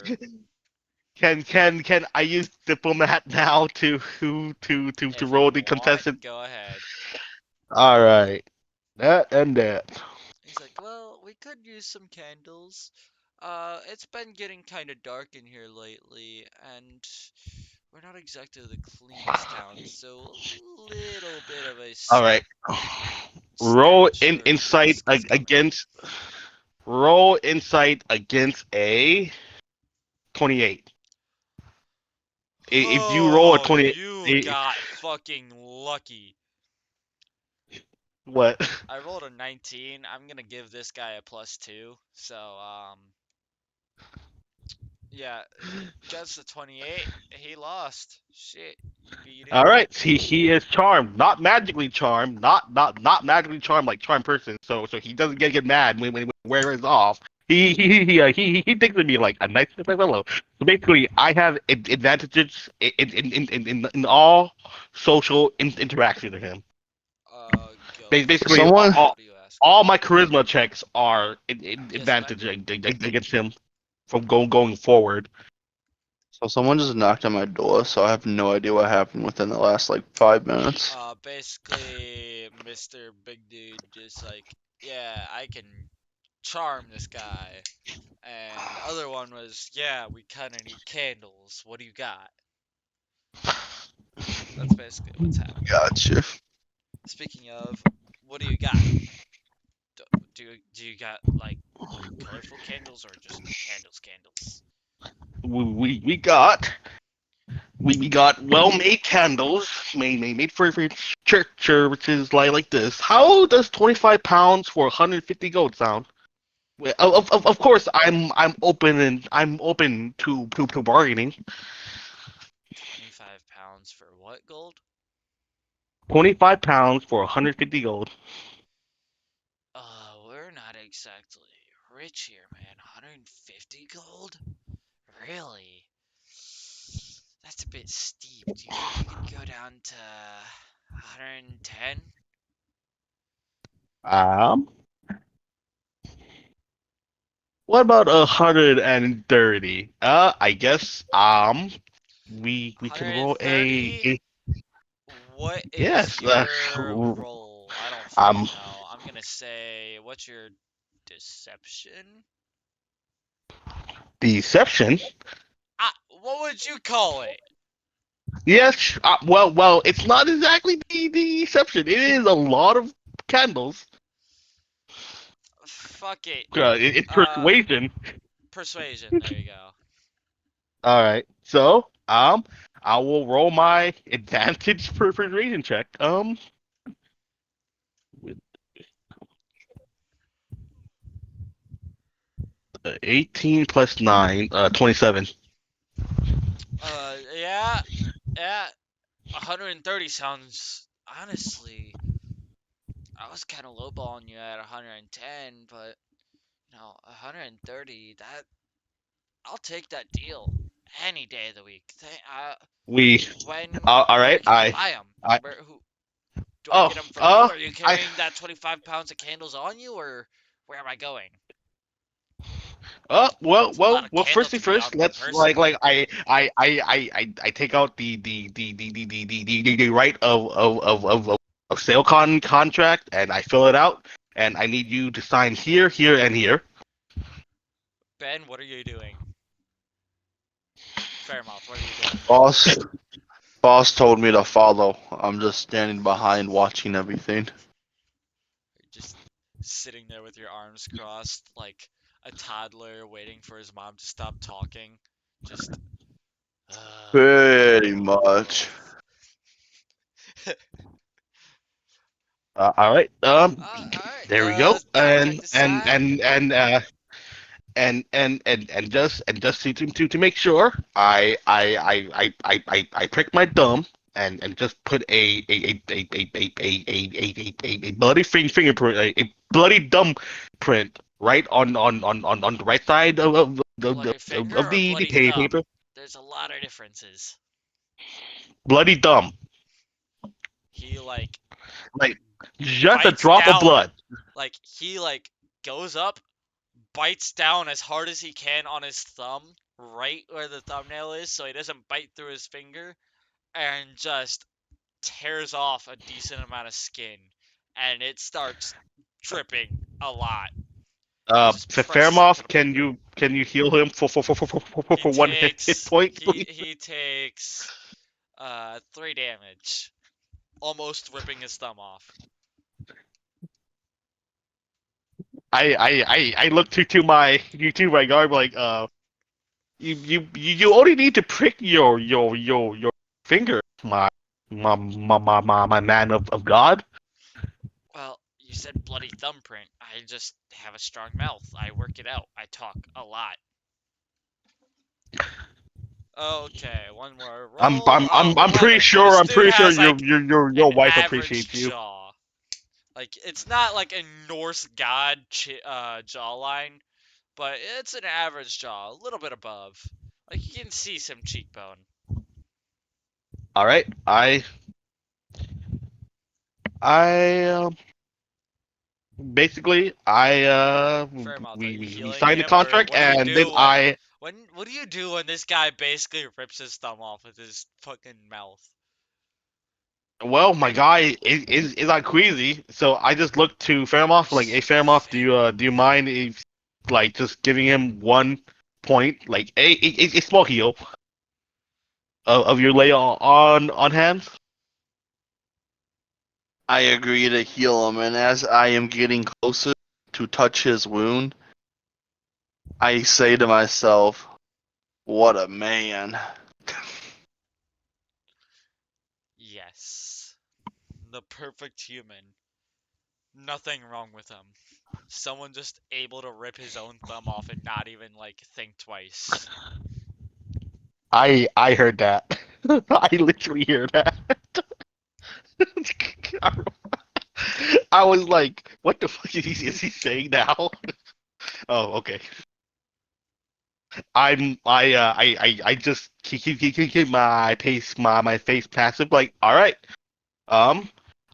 can I use diplomat now to If you roll the want, contestant? go ahead. All right, that and that. He's like, well, we could use some candles. It's been getting kind of dark in here lately, and we're not exactly the cleanest town, so a little bit of a All right, roll stench in or insight risk is coming up. against roll insight against a 28. If you roll a Oh, 28, you got fucking lucky. what? I rolled a 19. I'm gonna give this guy a +2. So, yeah, gets the 28. He lost. Shit, you beat All him. right, he is charmed, not magically charmed, not magically charmed like charmed person. So he doesn't get mad when wear is off. He thinks of me like a nice fellow. So basically, I have advantages in all social interactions with him. Go Basically, for it. Someone, What are you asking? all my charisma checks are Yes, and I advantage do. against him from going forward. someone just knocked on my door, so I have no idea what happened within the last like 5 minutes. Basically, Mr. Big Dude just like, yeah, I can charm this guy. And the other one was, yeah, we kind of need candles. What do you got? That's basically what's happening. Gotcha. Speaking of, what do you got? Do, do you got like colorful candles or just candles? We got we got well-made candles made for churches like this. How does 25 pounds for 150 gold sound? Well, of course, I'm open to bargaining. 25 pounds for what gold? 25 pounds for 150 gold. We're not exactly rich here, man. 150 gold? Really? That's a bit steep. Do you think you could go down to 110? Um, what about 130? I guess we can roll 130? a What is yes. your roll? I don't fucking Um, know. I'm gonna say, what's your deception? deception. What would you call it? Yes. Well, it's not exactly the deception. It is a lot of candles. Fuck it. It's Uh, persuasion. persuasion. There you go. All right. So, I will roll my advantage persuasion check. With 18 plus 9, 27. Yeah, yeah. 130 sounds honestly. I was kind of lowballing you at 110, but 130. That I'll take that deal any day of the week. We. All Where right. can I buy them? I. Where who do I Oh. get them from you? Are you I. carrying that 25 pounds of candles on you, or where am I going? It's a lot of Well. candle First to things be first. on one Let's person. I take out the right of sale contract, and I fill it out, and I need you to sign here, here, and here. Ben, what are you doing? Fairmouth, what are you doing? Boss, boss told me to follow. I'm just standing behind watching everything. Just sitting there with your arms crossed, like a toddler waiting for his mom to stop talking. Just, Pretty much. oh. All right. All right. There we go. Check this out. And just to make sure, I prick my thumb and just put a bloody fingerprint, a bloody thumb print right on the right side Bloody of finger or the bloody thumb? paper. There's a lot of differences. Bloody thumb, He like like just a bites drop of down, blood. like he like goes up, bites down as hard as he can on his thumb, right where the thumbnail is, so he doesn't bite through his finger, and just tears off a decent amount of skin, and it starts dripping a lot. He just presses it to Fairmoth, the can paper. you heal him He for one hit takes point, he please? he takes 3 damage, almost ripping his thumb off. I look to my guard like you only need to prick your finger, my man of God. Well, you said bloody thumbprint. I just have a strong mouth. I work it out. I talk a lot. Okay, one more roll. Oh, Pretty 11. sure This dude has like your an wife average appreciates you. jaw. Like it's not like a Norse god jawline, but it's an average jaw, a little bit above. Like you can see some cheekbone. All right, I basically Fairmouth, are you we healing signed the him, or contract what do you and then do when I what do you do when this guy basically rips his thumb off with his fucking mouth? well, my guy is not queasy, so I just look to Fairmoth like, hey Fairmoth, do you mind if like just giving him 1 point, like a small heal of your lay on hands? I agree to heal him, and as I am getting closer to touch his wound, I say to myself, "What a man." Yes. The perfect human. Nothing wrong with him. Someone just able to rip his own thumb off and not even like think twice. I heard that. I literally hear that. I was like, what the fuck is he saying now? Oh, okay. I just keep my face passive. Like, all right. Um,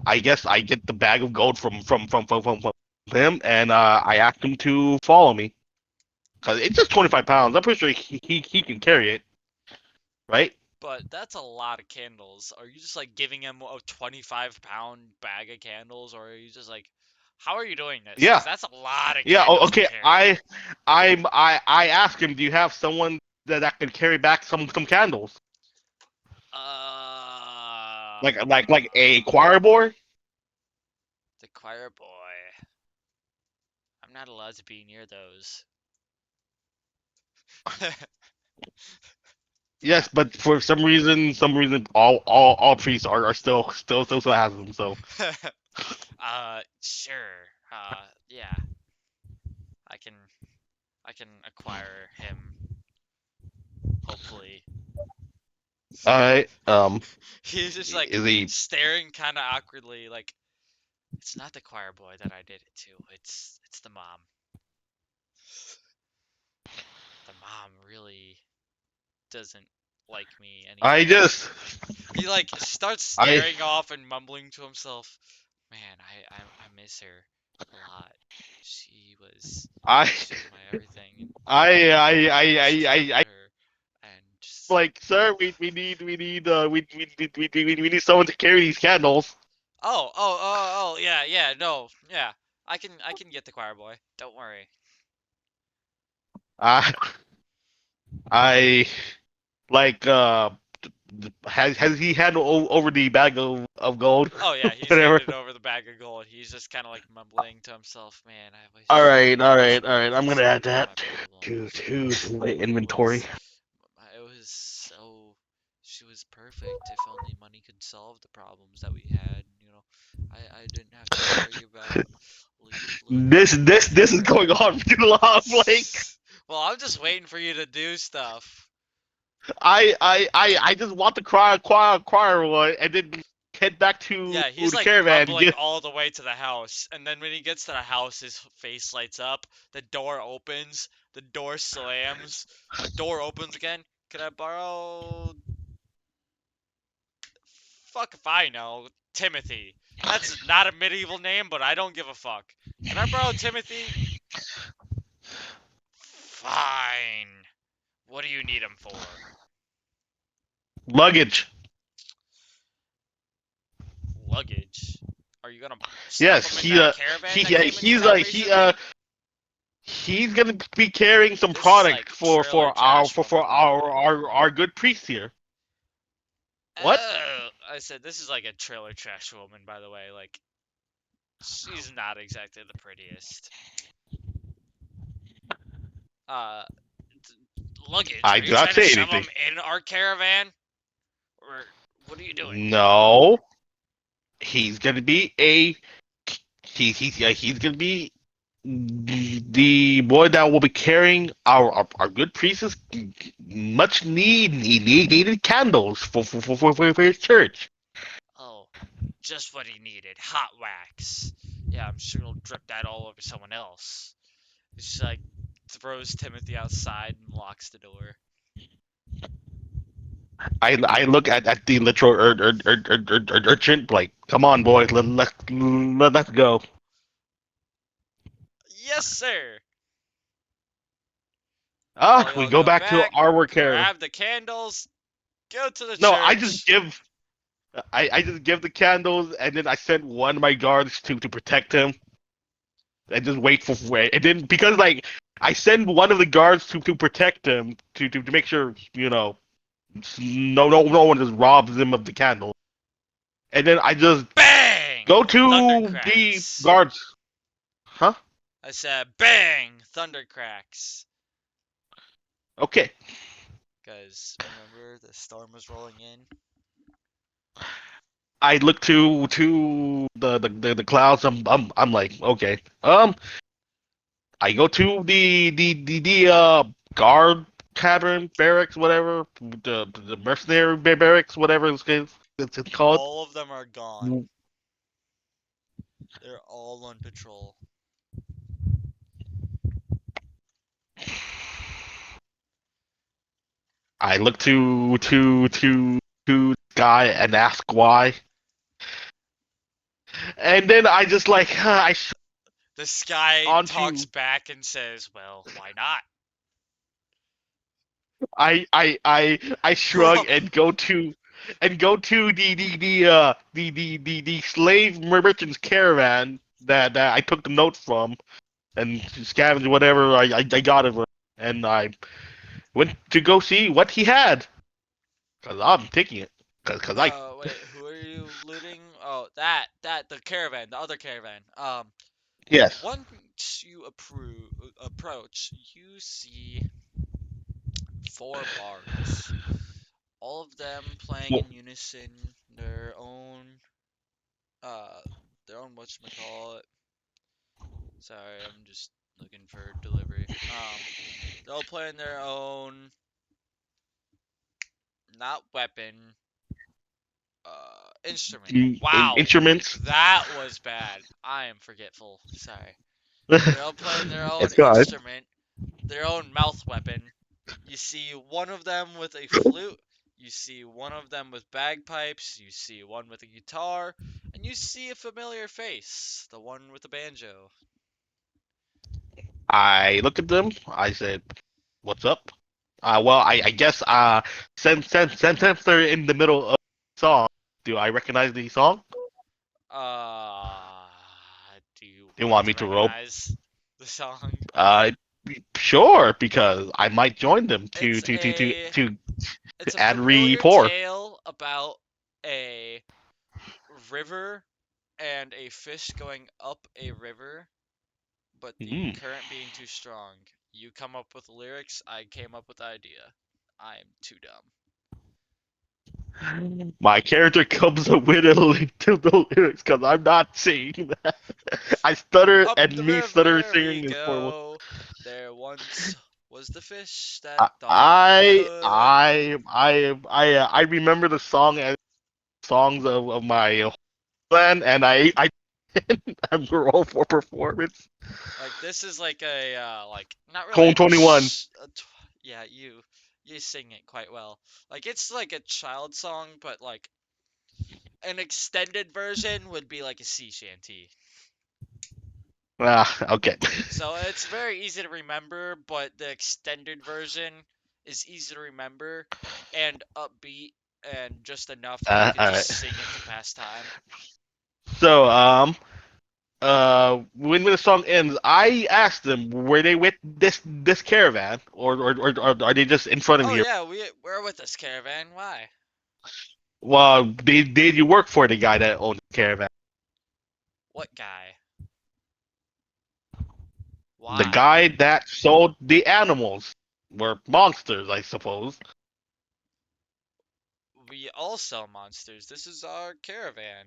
I guess I get the bag of gold from him, and I asked him to follow me because it's just 25 pounds. I'm pretty sure he can carry it, right? But that's a lot of candles. Are you just like giving him a 25-pound bag of candles, or are you just like, how are you doing this? Because Yeah, that's a lot of yeah. Oh, candles to okay. carry. I asked him, do you have someone that can carry back some candles, Uh, like a choir boy? the choir boy. I'm not allowed to be near those. Yes, but for some reason, all priests are still has them. So Sure. Yeah, I can I can acquire him. Hopefully. all right. He's just like Is he? staring kind of awkwardly, like it's not the choir boy that I did it to. It's the mom. The mom really doesn't like me I anymore. just He like starts I staring off and mumbling to himself. Man, I miss her a lot. She was I she was my everything, and I miss talking to I her and just. like, sir, we need someone to carry these candles. Yeah, yeah, no, yeah. I can get the choir boy. Don't worry. I I like has he handed over the bag of gold? Oh yeah, he's Whatever. handed over the bag of gold. He's just kind of like mumbling to himself, "Man, All right, all I wish right, all money right. I'm could gonna add solve all that my to problems. my It inventory. was, it was so, she was perfect. If only money could solve the problems that we had. I didn't have to worry about This is going on too long, Blake. Well, I'm just waiting for you to do stuff. I just want to acquire one and then head back to Yeah, he's the like caravan. mumbling all the way to the house, and then when he gets to the house, his face lights up. The door opens, the door slams, the door opens again. Can I borrow? Fuck if I know. Timothy. That's not a medieval name, but I don't give a fuck. Can I borrow Timothy? Fine. What do you need him for? Luggage. Luggage. Are you gonna stuff Yes, him in that caravan that came into town recently? he's gonna be carrying some This is like product trailer trash woman, for by the way. our good priest here. What? Oh, I said this is like a trailer trash woman, by the way. Like, she's not exactly the prettiest. Uh, Luggage. I Are do you not trying to say shove anything. them in our caravan, or what are you doing? No, he's gonna be a he's gonna be the boy that will be carrying our good priest's needed candles for his church. Oh, just what he needed. Hot wax. Yeah, I'm sure he'll drip that all over someone else. She like throws Timothy outside and locks the door. I look at the literal urchin like, come on, boys, let's go. Yes, sir. Ah, All we y'all go go back to back, our work here. grab the candles, go to the No, church. I just give the candles and then I send one of my guards to protect him and just wait for and then because like I send one of the guards to protect him to make sure no one just robs him of the candle and then I just Bang! go Thunder to the cracks. guards. Huh? I said, bang! Thunder cracks. Okay. Because remember, the storm was rolling in. I look to the clouds. I'm like, okay. I go to the guard tavern barracks, whatever, the mercenary barracks, whatever it's called. All of them are gone. They're all on patrol. I look to guy and ask why, and then I just like The sky talks onto back and says, well, why not? I shrug and go to the slave merchant's caravan that I took the note from and scavenged whatever I got of him, and I went to go see what he had because I'm taking it because I Wait, who are you looting? Oh, the caravan, the other caravan. yes. Once you approach, you see four bards, all of them playing Well, in unison uh, their own whatchamacallit. Sorry, I'm just looking for delivery. They're all playing their own, not weapon, instrument. Wow, instruments. that was bad. I am forgetful. Sorry. They're all playing their own It's good. instrument, their own mouth weapon. You see one of them with a flute, you see one of them with bagpipes, you see one with a guitar, and you see a familiar face, the one with the banjo. I look at them. I said, "What's up?" Well, I guess since they're in the middle of the song, do I recognize the song? Uh, do you They want want to me to rope. recognize the song? Uh, sure, because I might join them It's a to it's a add familiar rapport. tale about a river and a fish going up a river, but the Mm. current being too strong. You come up with lyrics, I came up with the idea. I'm too dumb. My character comes up with a link to the lyrics because I'm not singing that. I stutter, Up and the me stutter river we singing is horrible. go. There once was the fish that I thought he I could. I remember the song as songs of my clan, and I I'm roll for performance. Like this is like a like not really Cone 21. yeah, you sing it quite well. Like it's like a child song, but like an extended version would be like a sea shanty. Ah, okay. So it's very easy to remember, but the extended version is easy to remember and upbeat and just enough that you could All just right. sing it to pass time. So when the song ends, I asked them, were they with this caravan, or are they just in front of Oh you? yeah, we're with this caravan. Why? Well, did you work for the guy that owned the caravan? What guy? The Why? guy that sold the animals were monsters, I suppose. We all sell monsters. This is our caravan.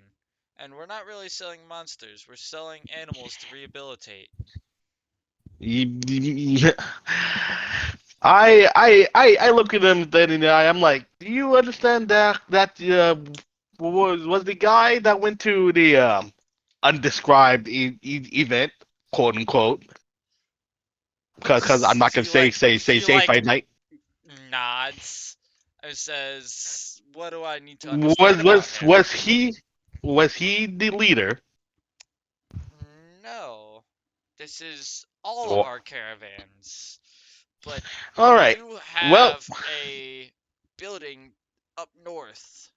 And we're not really selling monsters. We're selling animals to rehabilitate. I look at him dead in the eye. I'm like, do you understand that was the guy that went to the undescribed event, quote unquote? Because I'm not gonna say He safe like by night. nods and says, "What do I need to Was understand about was him?" was he was he the leader? No. This is all of Oh, our caravans. But all we right. do Well, have a building up north.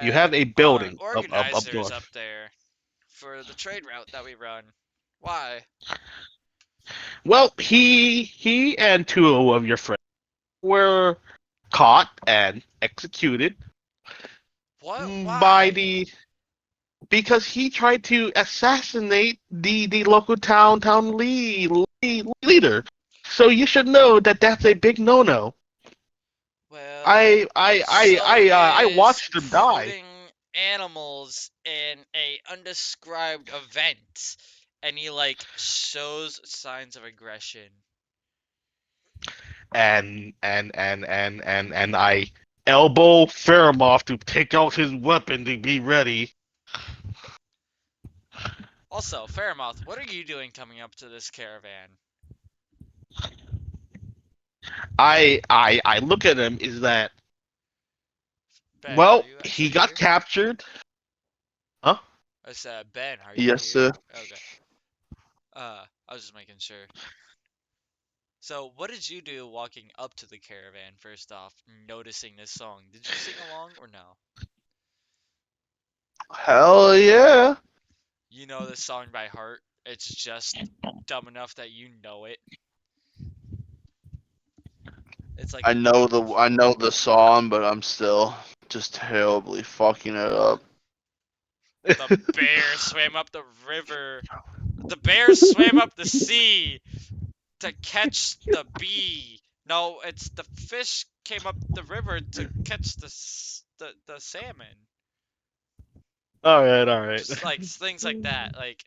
you have And a our building up organizer's north. up there for the trade route that we run. Why? Well, he and two of your friends were caught and executed What? by Why? the because he tried to assassinate the local leader. So you should know that that's a big no-no. Well, so I is watched him die, putting animals in a undescribed event, and he like shows signs of aggression. and I elbow Faramov to take out his weapon to be ready. Also, Fairmouth, what are you doing coming up to this caravan? I look at him. Is that Ben, are well? you He actually got here? captured. Huh? I said, Ben, are you Yes, here? sir. Okay. I was just making sure. So, what did you do walking up to the caravan first off, noticing this song? Did you sing along or no? Hell yeah. You know this song by heart. It's just dumb enough that you know it. It's like I know the song, but I'm still just terribly fucking it up. the bear swam up the river. The bear swam up the sea to catch the bee. No, it's the fish came up the river to catch the salmon. All right. Just like things like that. Like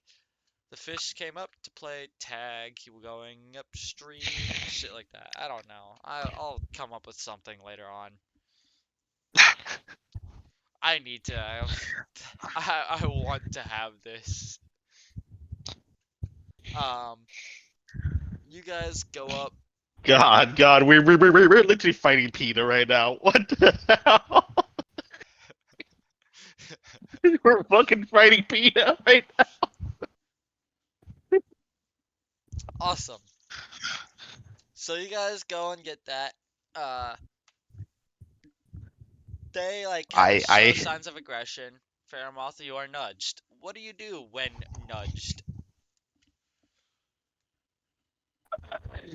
the fish came up to play tag. He was going upstream and shit like that. I don't know. I'll come up with something later on. I need to have. I want to have this. Um, you guys go up. God, we're literally fighting Peter right now. What the hell? We're fucking fighting Peter right now. Awesome. So you guys go and get that. Uh, they like kind of show I signs of aggression. Faramoth, you are nudged. What do you do when nudged?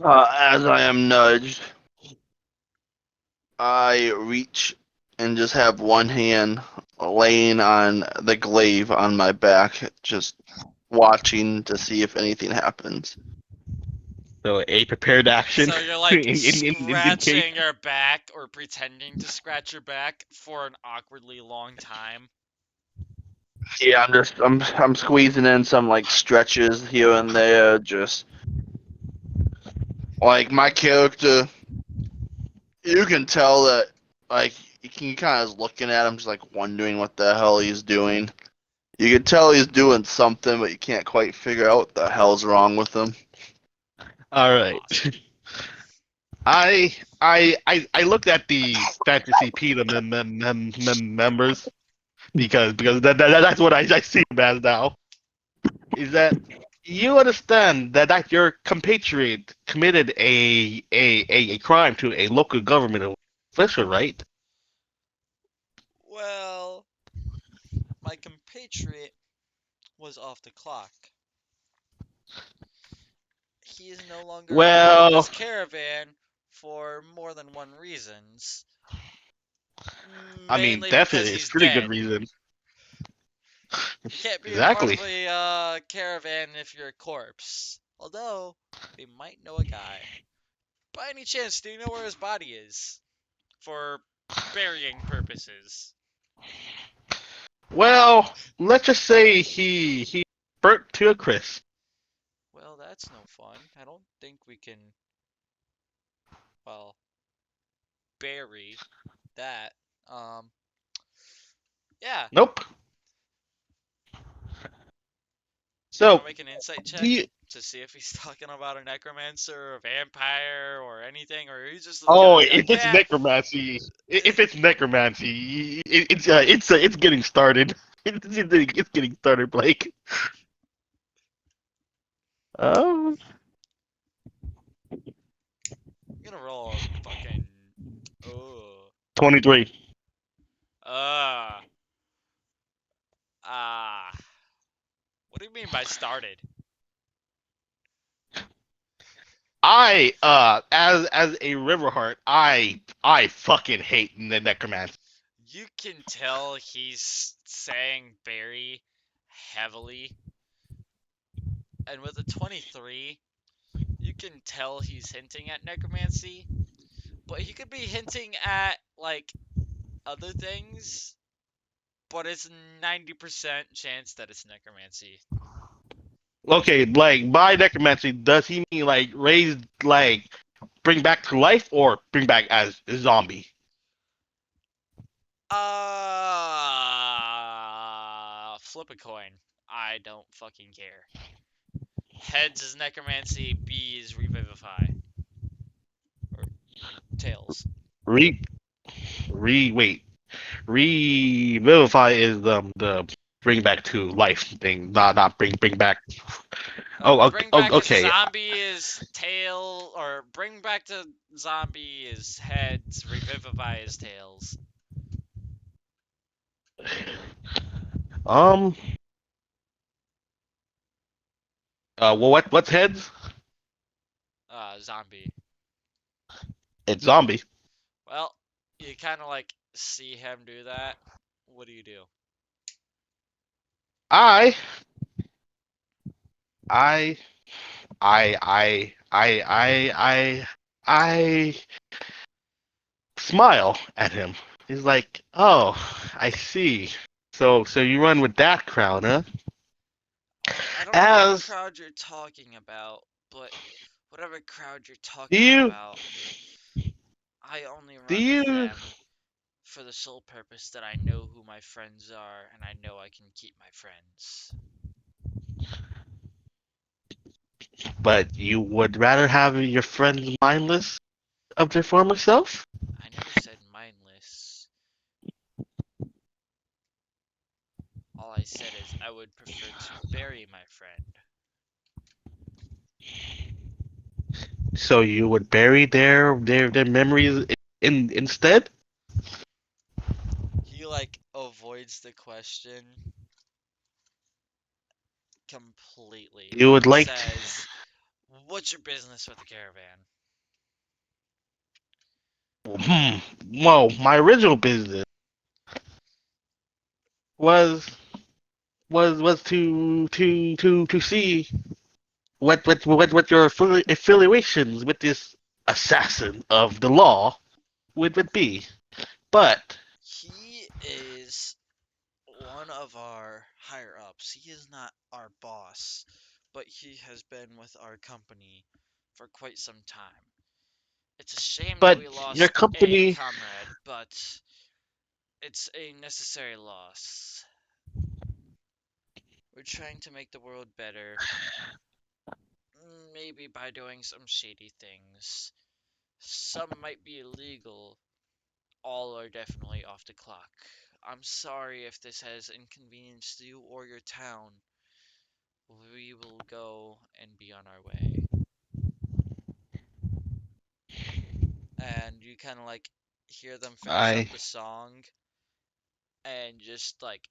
As I am nudged, I reach and just have one hand laying on the glaive on my back, just watching to see if anything happens. So a prepared action So you're like in case. scratching your back or pretending to scratch your back for an awkwardly long time. Yeah, I'm squeezing in some like stretches here and there, just like my character. You can tell that like you can kind of looking at him, just like wondering what the hell he's doing. You can tell he's doing something, but you can't quite figure out what the hell's wrong with him. All right. Awesome. I looked at the Fantasy Peta members because that's what I see them as now. Is that you understand that your compatriot committed a crime to a local government official, right? Well, my compatriot was off the clock. He is no longer a part of Well, this caravan for more than one reasons. I mean, Mainly because definitely, it's he's pretty good dead. reason. You can't be a part of Exactly. a caravan if you're a corpse. Although, we might know a guy. By any chance, do you know where his body is? For burying purposes. Well, let's just say he burnt to a crisp. Well, that's no fun. I don't think we can, well, bury that. Um, yeah. Nope. Do you want So, to make an insight do check you? to see if he's talking about a necromancer or a vampire or anything, or he's just Oh, gonna be like, if it's yeah, necromancy, if it's necromancy, it's getting started. It's getting started, Blake. Um, I'm gonna roll a fucking, oh, 23. uh, ah. What do you mean by started? As a Riverheart, I fucking hate the necromancy. You can tell he's saying very heavily, and with a 23, you can tell he's hinting at necromancy, but he could be hinting at, like, other things, but it's 90% chance that it's necromancy. Okay, like by necromancy, does he mean like raise, like bring back to life, or bring back as a zombie? Flip a coin. I don't fucking care. Heads is necromancy, B is revivify. Or tails. Re wait. Revivify is the bring back to life thing, not bring back. No, Oh, okay, bring oh, back as okay. zombie is tail, or bring back to zombie is heads, revivify is tails. Um. Well, what's heads? Zombie. It's zombie. Well, you kind of like see him do that. What do you do? I I I smile at him. He's like, "Oh, I see. So you run with that crowd, huh?" I don't know what As crowd you're talking about, but whatever crowd you're do talking you about, I only do run with you them for the sole purpose that I know who my friends are and I know I can keep my friends. but you would rather have your friends mindless of their former self? I never said mindless. All I said is I would prefer to bury my friend. So you would bury their memories instead? He like avoids the question completely You would and like says, "What's your business with the caravan?" to, well, my original business was was to see what your affiliations with this assassin of the law would be. But He is one of our higher ups. He is not our boss, but he has been with our company for quite some time. It's a shame that but we your lost a company, comrade, but it's a necessary loss. We're trying to make the world better, maybe by doing some shady things. Some might be illegal, all are definitely off the clock. I'm sorry if this has inconvenienced you or your town. We will go and be on our way. And you kind of like hear them finish up I the song and just like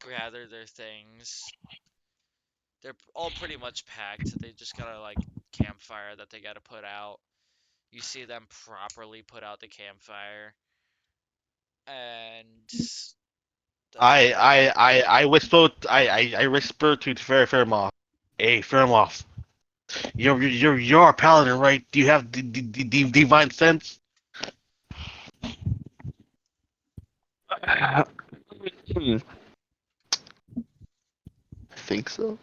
gather their things. They're all pretty much packed. They just got a like campfire that they got to put out. You see them properly put out the campfire, and that's I about it. I I I whisper I whisper to Fairmoth. Hey Fairmoth, you're a paladin, right? Do you have divine sense? Hmm, I think so.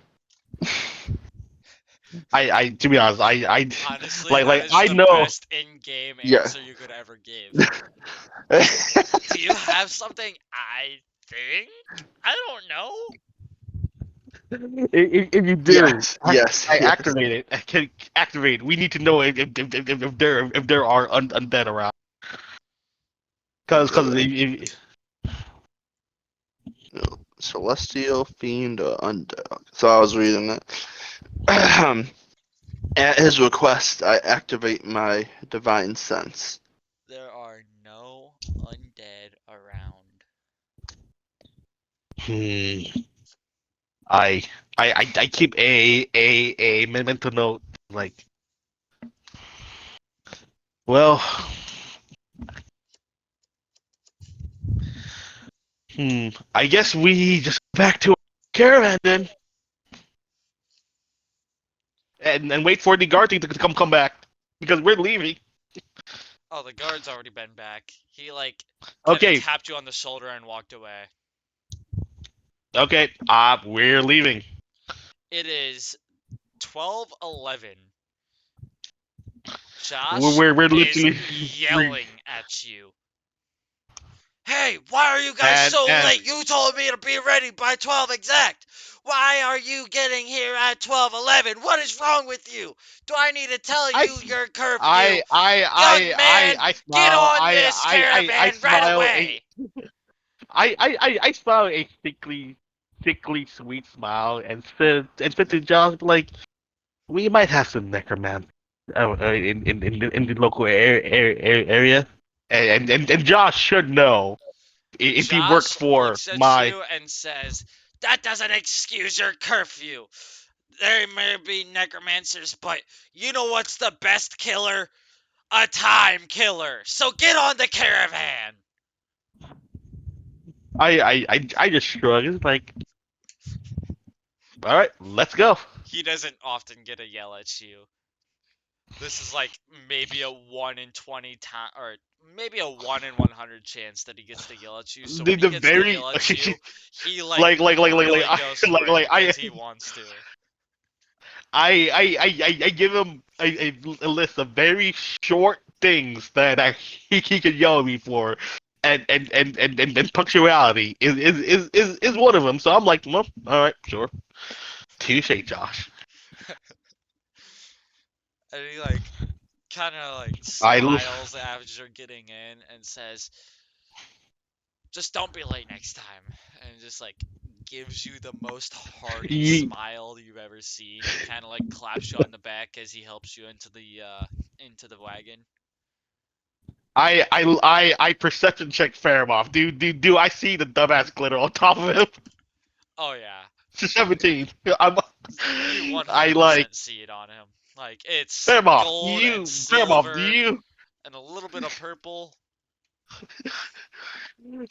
I to be honest, I Honestly, that like is I the know. best in-game Yeah. answer you could ever give. Do you have something? I think? I don't know. If you do, Yes, yes, I yes. activate it. I can activate. We need to know if there are undead around. Cause Okay. No, Celestial, Fiend, or Undead. So I was reading that. At his request, I activate my Divine Sense. There are no undead around. hmm, I I keep a mental note like, well, I guess we just go back to our caravan then, and wait for the guard to come back because we're leaving. Oh, the guard's already been back. He like kind of Okay, tapped you on the shoulder and walked away. okay, we're leaving. It is 12:11. We're Josh we're is literally yelling at you. Hey, why are you guys and so and late? You told me to be ready by 12 exact. Why are you getting here at 12:11? What is wrong with you? Do I need to tell I you your curfew? Young man, I get smile. on this I caravan right smile. away. I smile a sickly sweet smile and said to Josh like, we might have some necromancy in the local area, and Josh should know if he works Josh for looks at my. you and says, that doesn't excuse your curfew. There may be necromancers, but you know what's the best killer? A time killer. So get on the caravan. I just shrug. It's like, all right, let's go. He doesn't often get a yell at you. This is like maybe a 1 in 20 time, or maybe a 1 in 100 chance that he gets to yell at you. So when he The gets to very yell at you, he like really goes for it like because he wants to. I give him a list of very short things that he could yell at me for, and punctuality is one of them. So I'm like, well, all right, sure, touche, Josh. And he like kind of like I smiles after getting in and says, just don't be late next time. And just like gives you the most hearty you, smile you've ever seen and kind of like claps you on the back as he helps you into the wagon. I perception check Fairmouth. Do I see the dumbass glitter on top of him? Oh yeah. 17. I'm You I like 100% see it on him. Like it's Fairmouth. gold and Do silver you and a little bit of purple.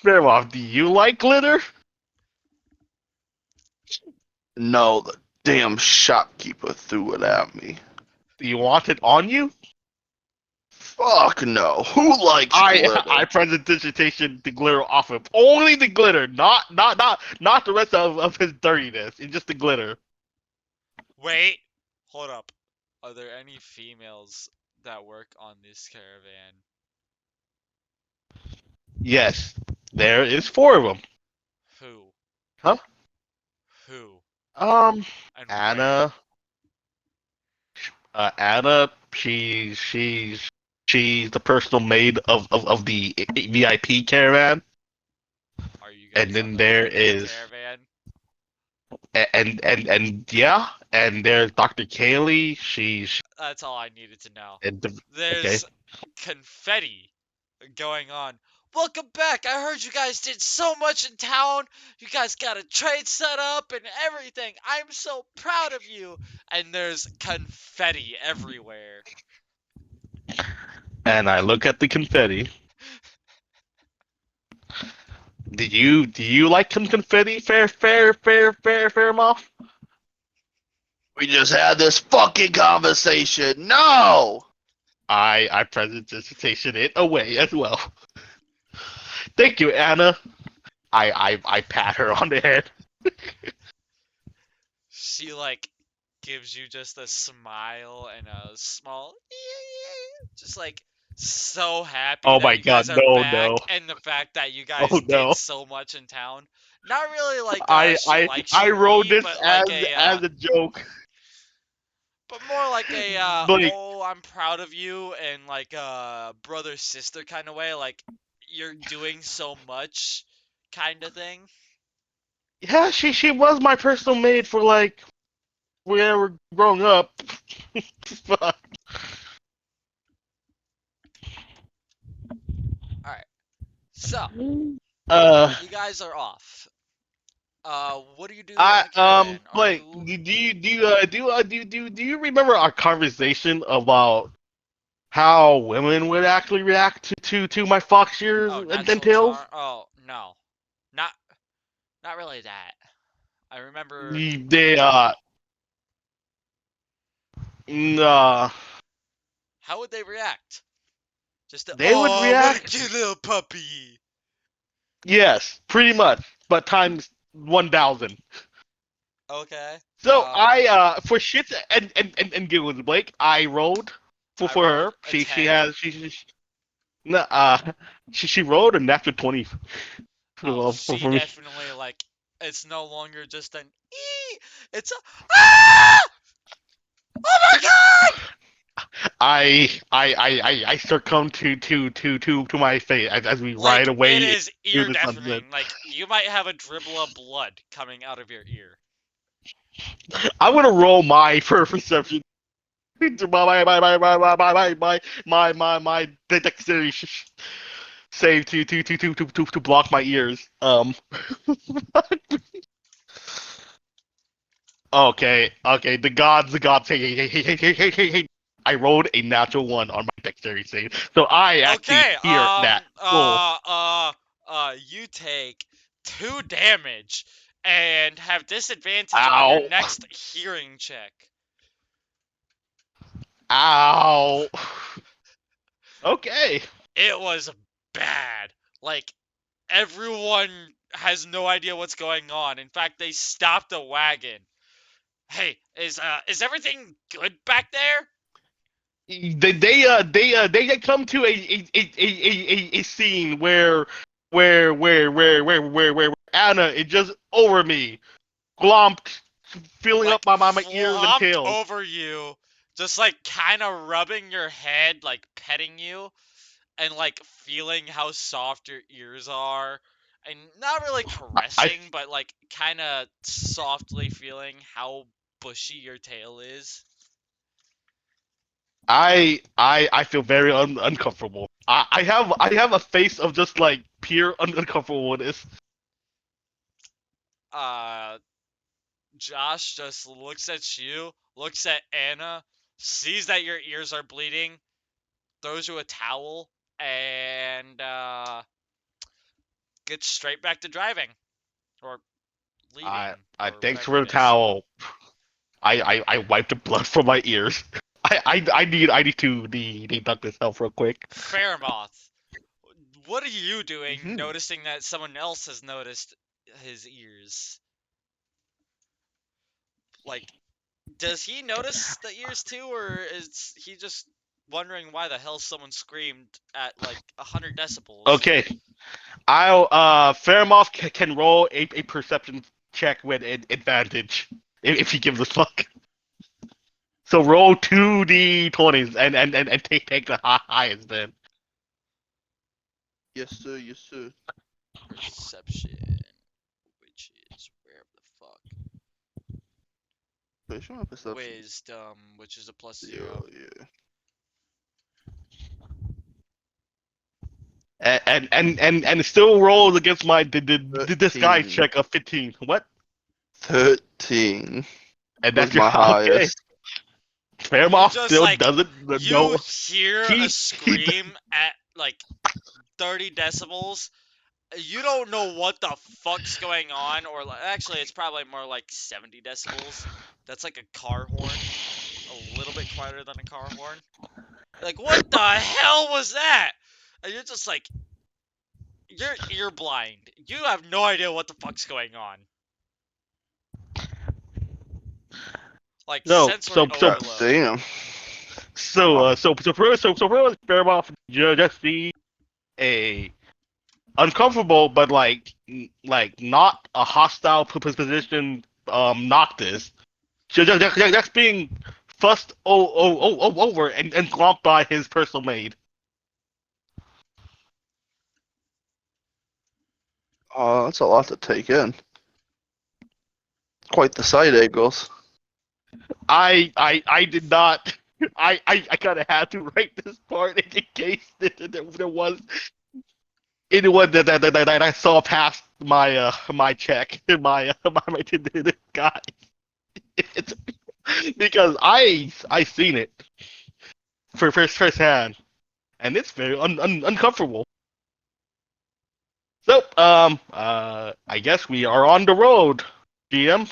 Fair off. Do you like glitter? No, the damn shopkeeper threw it at me. Do you want it on you? Fuck no. Who likes I glitter? present dissertation the glitter off him. Only the glitter, not the rest of his dirtiness. It's just the glitter. Wait, hold up. Are there any females that work on this caravan? Yes, there is four of them. Who? Huh? Who? Um, And where? Anna. Anna. She's the personal maid of the VIP caravan. Are you And guys on then the there VIP is caravan? and yeah, and there's Dr. Kaylee. She's That's all I needed to know. and okay. There's confetti going on. Welcome back. I heard you guys did so much in town. You guys got a trade set up and everything. I'm so proud of you. And there's confetti everywhere. And I look at the confetti. Do you like some confetti? Fair, Moth? We just had this fucking conversation. No! I present dissertation it away as well. Thank you, Anna. I pat her on the head. She like gives you just a smile and a small just like so happy Oh that my you guys god, are no, back no. and the fact that you Oh guys did no. so much in town. Not really like I she I likes I you wrote me, this but like a as a joke. but more like a Like, oh I'm proud of you and like brother sister kind of way, like you're doing so much kind of thing. yeah, she was my personal maid for like when we were growing up. Fuck. All right. So, Uh you guys are off. What do you do on I the caravan? Are like you do you remember our conversation about how women would actually react to my fox ears Oh, and natural tails? charm? Oh, no. Not not really that. I remember They nah, how would they react? Just to, they would oh, what a react. cute little puppy. Yes, pretty much, but times 1,000. Okay. So I for shits and giggles, Blake, I rolled I for rolled her. a She 10. has no, she rolled a natural 20 Oh, she for me. definitely like it's no longer just an ee, it's a ah! Oh my god! I succumb to my fate as we ride Like it away is through ear the sunset. deafening. Like you might have a dribble of blood coming out of your ear. I'm gonna roll my for perception. My dexterity save to block my ears. Okay. The gods. Hey. I rolled a natural one on my dexterity save, so I actually Okay, hear that. Cool. you take 2 damage and have disadvantage on your Ow. next hearing check. Ow. Okay. It was bad. Like, everyone has no idea what's going on. In fact, they stopped the wagon. Hey, is everything good back there? They come to a scene where Anna is just over me, glomped, filling up Like, my ears and flopped tails. over you, just like kind of rubbing your head, like petting you. And like feeling how soft your ears are and not really I caressing but like kind of softly feeling how bushy your tail is. I feel very uncomfortable. I have a face of just like pure uncomfortableness. uh Josh just looks at you, looks at Anna, sees that your ears are bleeding, throws you a towel, and gets straight back to driving or I leaving I or thanks whatever for it the is. towel. I wiped the blood from my ears. I need to deduct this health real quick. Fairmoth, what are you doing Hmm. noticing that someone else has noticed his ears? Like, does he notice the ears too, or is he just wondering why the hell someone screamed at like 100 decibels? Okay, I'll Fairmoth can roll a perception check with an advantage if he gives a fuck. So roll 2d20s and take the highest then. Yes, sir. Yes, sir. Perception, which is where the fuck? Pretty sure my perception. Wisdom, which is a +0. Yeah. And still rolls against my disguise 13. check of 15. What? 13 And was that's your my okay. highest. You Fairmoth just still like doesn't you know. hear a He scream at like 30 decibels. You don't know what the fuck's going on, or like, actually, it's probably more like 70 decibels. That's like a car horn, a little bit quieter than a car horn. Like, what the hell was that? And you're just like, you're blind. You have no idea what the fuck's going on. Like no. sensory God overload. damn. Pretty much Fairmoth just see a uncomfortable, but like not a hostile position. Noctis just being fussed over and glomped by his personal maid. Oh, that's a lot to take in. Quite the sight, Eagles. I did not. I kind of had to write this part in case there was anyone that I saw past my check my guy. It's, because I seen it for first hand, and it's very uncomfortable. So I guess we are on the road, GM.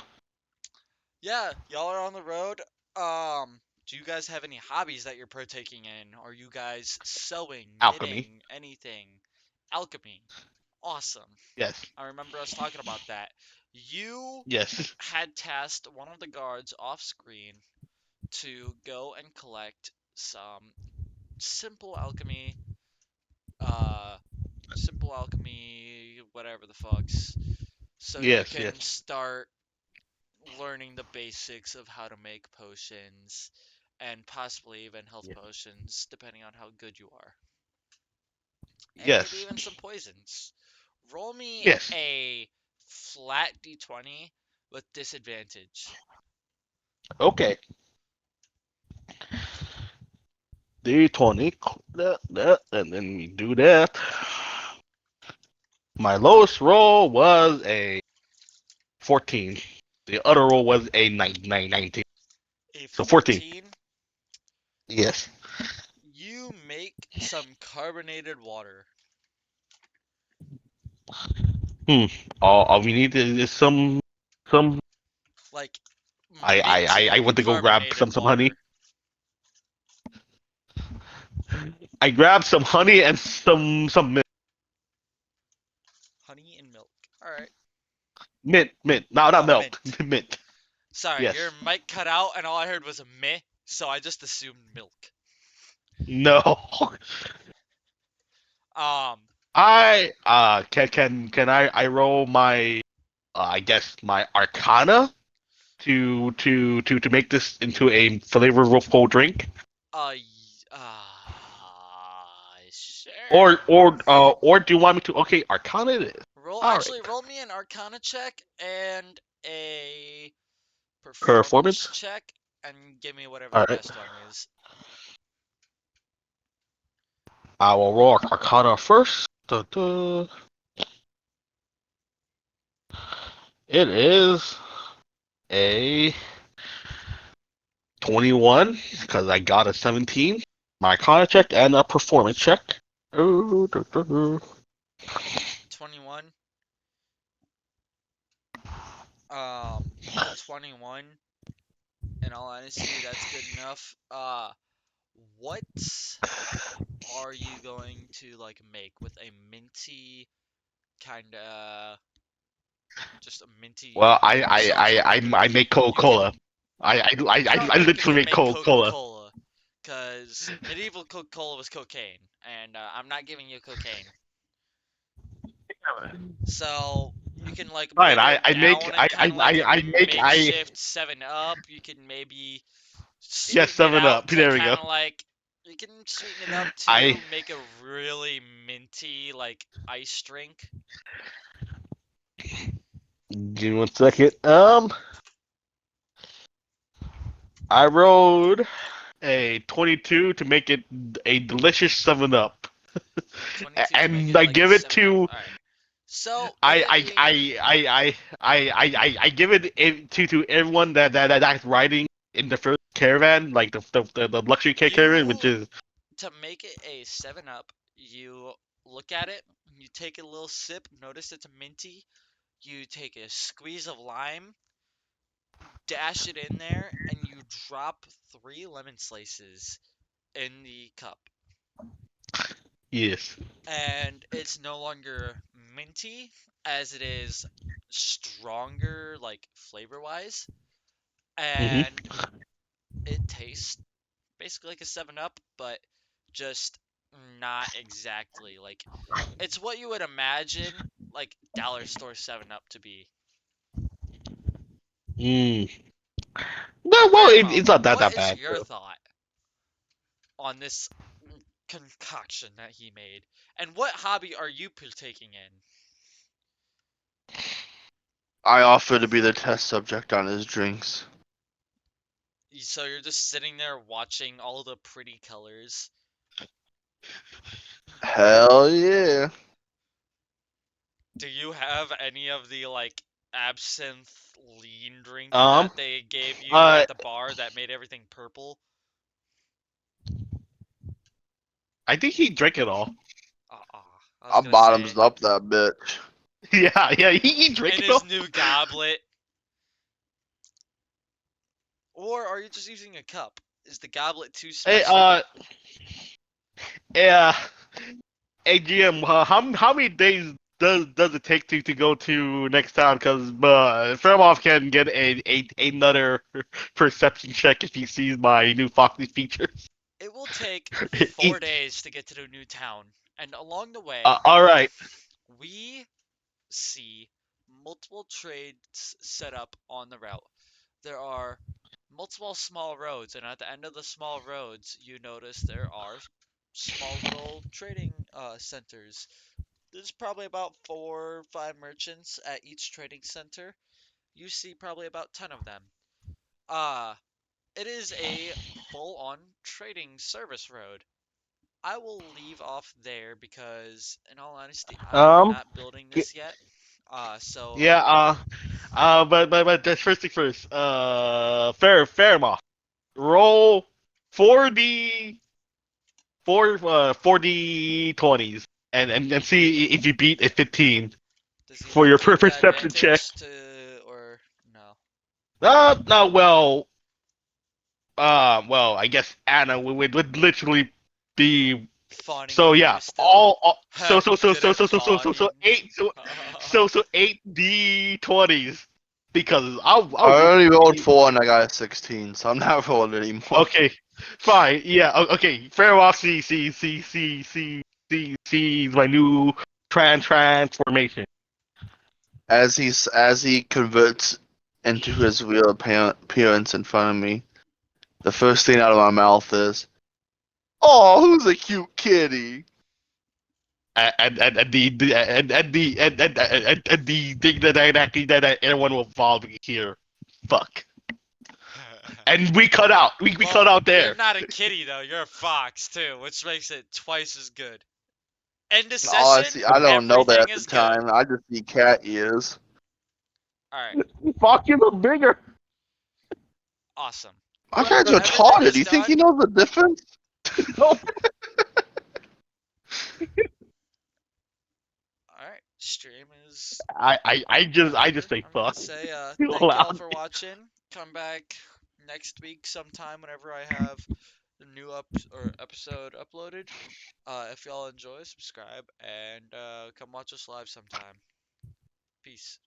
Yeah, y'all are on the road. Do you guys have any hobbies that you're partaking in? Are you guys sewing, Alchemy. knitting, anything? Alchemy. Awesome. Yes. I remember us talking about that. You Yes. had tasked one of the guards off screen to go and collect some simple alchemy, uh, whatever the fucks, so you Yes. can Yes. start learning the basics of how to make potions and possibly even health Yes. potions, depending on how good you are. And maybe Yes. even some poisons. Roll me Yes. a flat d20 with disadvantage. Okay. D20. And then we do that. My lowest roll was a 14. The other roll was a 19. A So 14. 14, Yes. you make some carbonated water. Hmm. All we need is some. Like I minty went to go grab carbonated some honey. water. I grabbed some honey and some Honey and milk. Alright. mint. No, not Oh, milk. mint. Mint. Sorry, Yes. your mic cut out and all I heard was a meh, so I just assumed milk. No. Um, I can I roll my I guess my Arcana to make this into a flavorful drink, uh, sure. or do you want me to? Okay, Arcana it is. All right, Roll me an Arcana check and a performance performance. check, and give me whatever All the right, best one is. I will roll Arcana first. It is a 21 because I got a 17. My Arcana check and a performance check. Oh, 21. 21. In all honesty, that's good enough. What are you going to like make with a minty kind of just a minty well, social I beverage? make You can. Coca-Cola. You're not I going to literally make make Coca-Cola. Coca-Cola, because medieval Coca-Cola was cocaine, and I'm not giving you cocaine. So you can like Fine, better it down and kind of like a I makeshift 7 Up. You can maybe yes, sweeten it 7 Up. out to There we go. kind of like you can sweeten it up I to make a really minty like ice drink. give me 1 second. I rolled a 22 to make it a delicious 7 Up, 22 to make and it I like a give it 7 Up. to All right. So with it being I give it to everyone that's riding in the first caravan, like the luxury caravan, which you is to make it a 7 Up, you look at it, you take a little sip, notice it's minty, you take a squeeze of lime, dash it in there, and you drop 3 lemon slices in the cup. yes. And it's no longer minty as it is stronger, like flavor wise, Hmm. and it tastes basically like a 7 Up, but just not exactly like it's what you would imagine like dollar store 7 Up to be. Mm. No, well, Fermo, it's not what that is bad. your thought on this concoction that he made, and what hobby are you partaking in? I offer to be the test subject on his drinks. So you're just sitting there watching all the pretty colors. Hell yeah. Do you have any of the like absinthe lean drink Um. that they gave you Uh. at the bar that made everything purple? I think he drank it all. I was I gonna say bottoms up that bitch. Yeah. Yeah. He drank in it his all. new goblet. Or are you just using a cup? Is the goblet too Hey. special? Yeah. Hey, GM. How many days does it take to go to next town? Because Fairmouth can get another perception check if he sees my new Foxy features. It will take He- 4 days to get to the new town, and along the way, all right. we see multiple trades set up on the route. There are multiple small roads, and at the end of the small roads, you notice there are small little trading centers. There's probably about 4 or 5 merchants at each trading center. You see probably about 10 of them. Uh, it is a full-on trading service road. I will leave off there because, in all honesty, I am Um. not building this yet. So Yeah. But that's first thing first. Fairmouth. Roll 4d 20s and see if you beat a 15 does he for not your take the perception check. advantage to, or no? No, well, I guess Anna would literally be. Fawning So over yeah, you still. Good at so fawning. 8d20s because I I'll already rolled 4 and I got a 16, so I'm not rolling anymore. okay, fine, yeah, okay, fair off. See my new transformation. As he converts into his real appearance in front of me, the first thing out of my mouth is, "Oh, who's a cute kitty?" And the thing that everyone will probably hear, fuck. And we cut out. We cut Well, out you're there. not a kitty though. You're a fox too, which makes it twice as good. End of All I session. see, I don't know that Everything at the is good. time. I just see cat ears. All right. Fuck you, look bigger. Awesome. My guy's Everything retarded. is Do you think he done. knows the difference? No, All right, stream is I just over. say I'm gonna fuck say thank y'all loud. for watching. Come back next week sometime whenever I have the new episode uploaded. If y'all enjoy, subscribe and come watch us live sometime. Peace.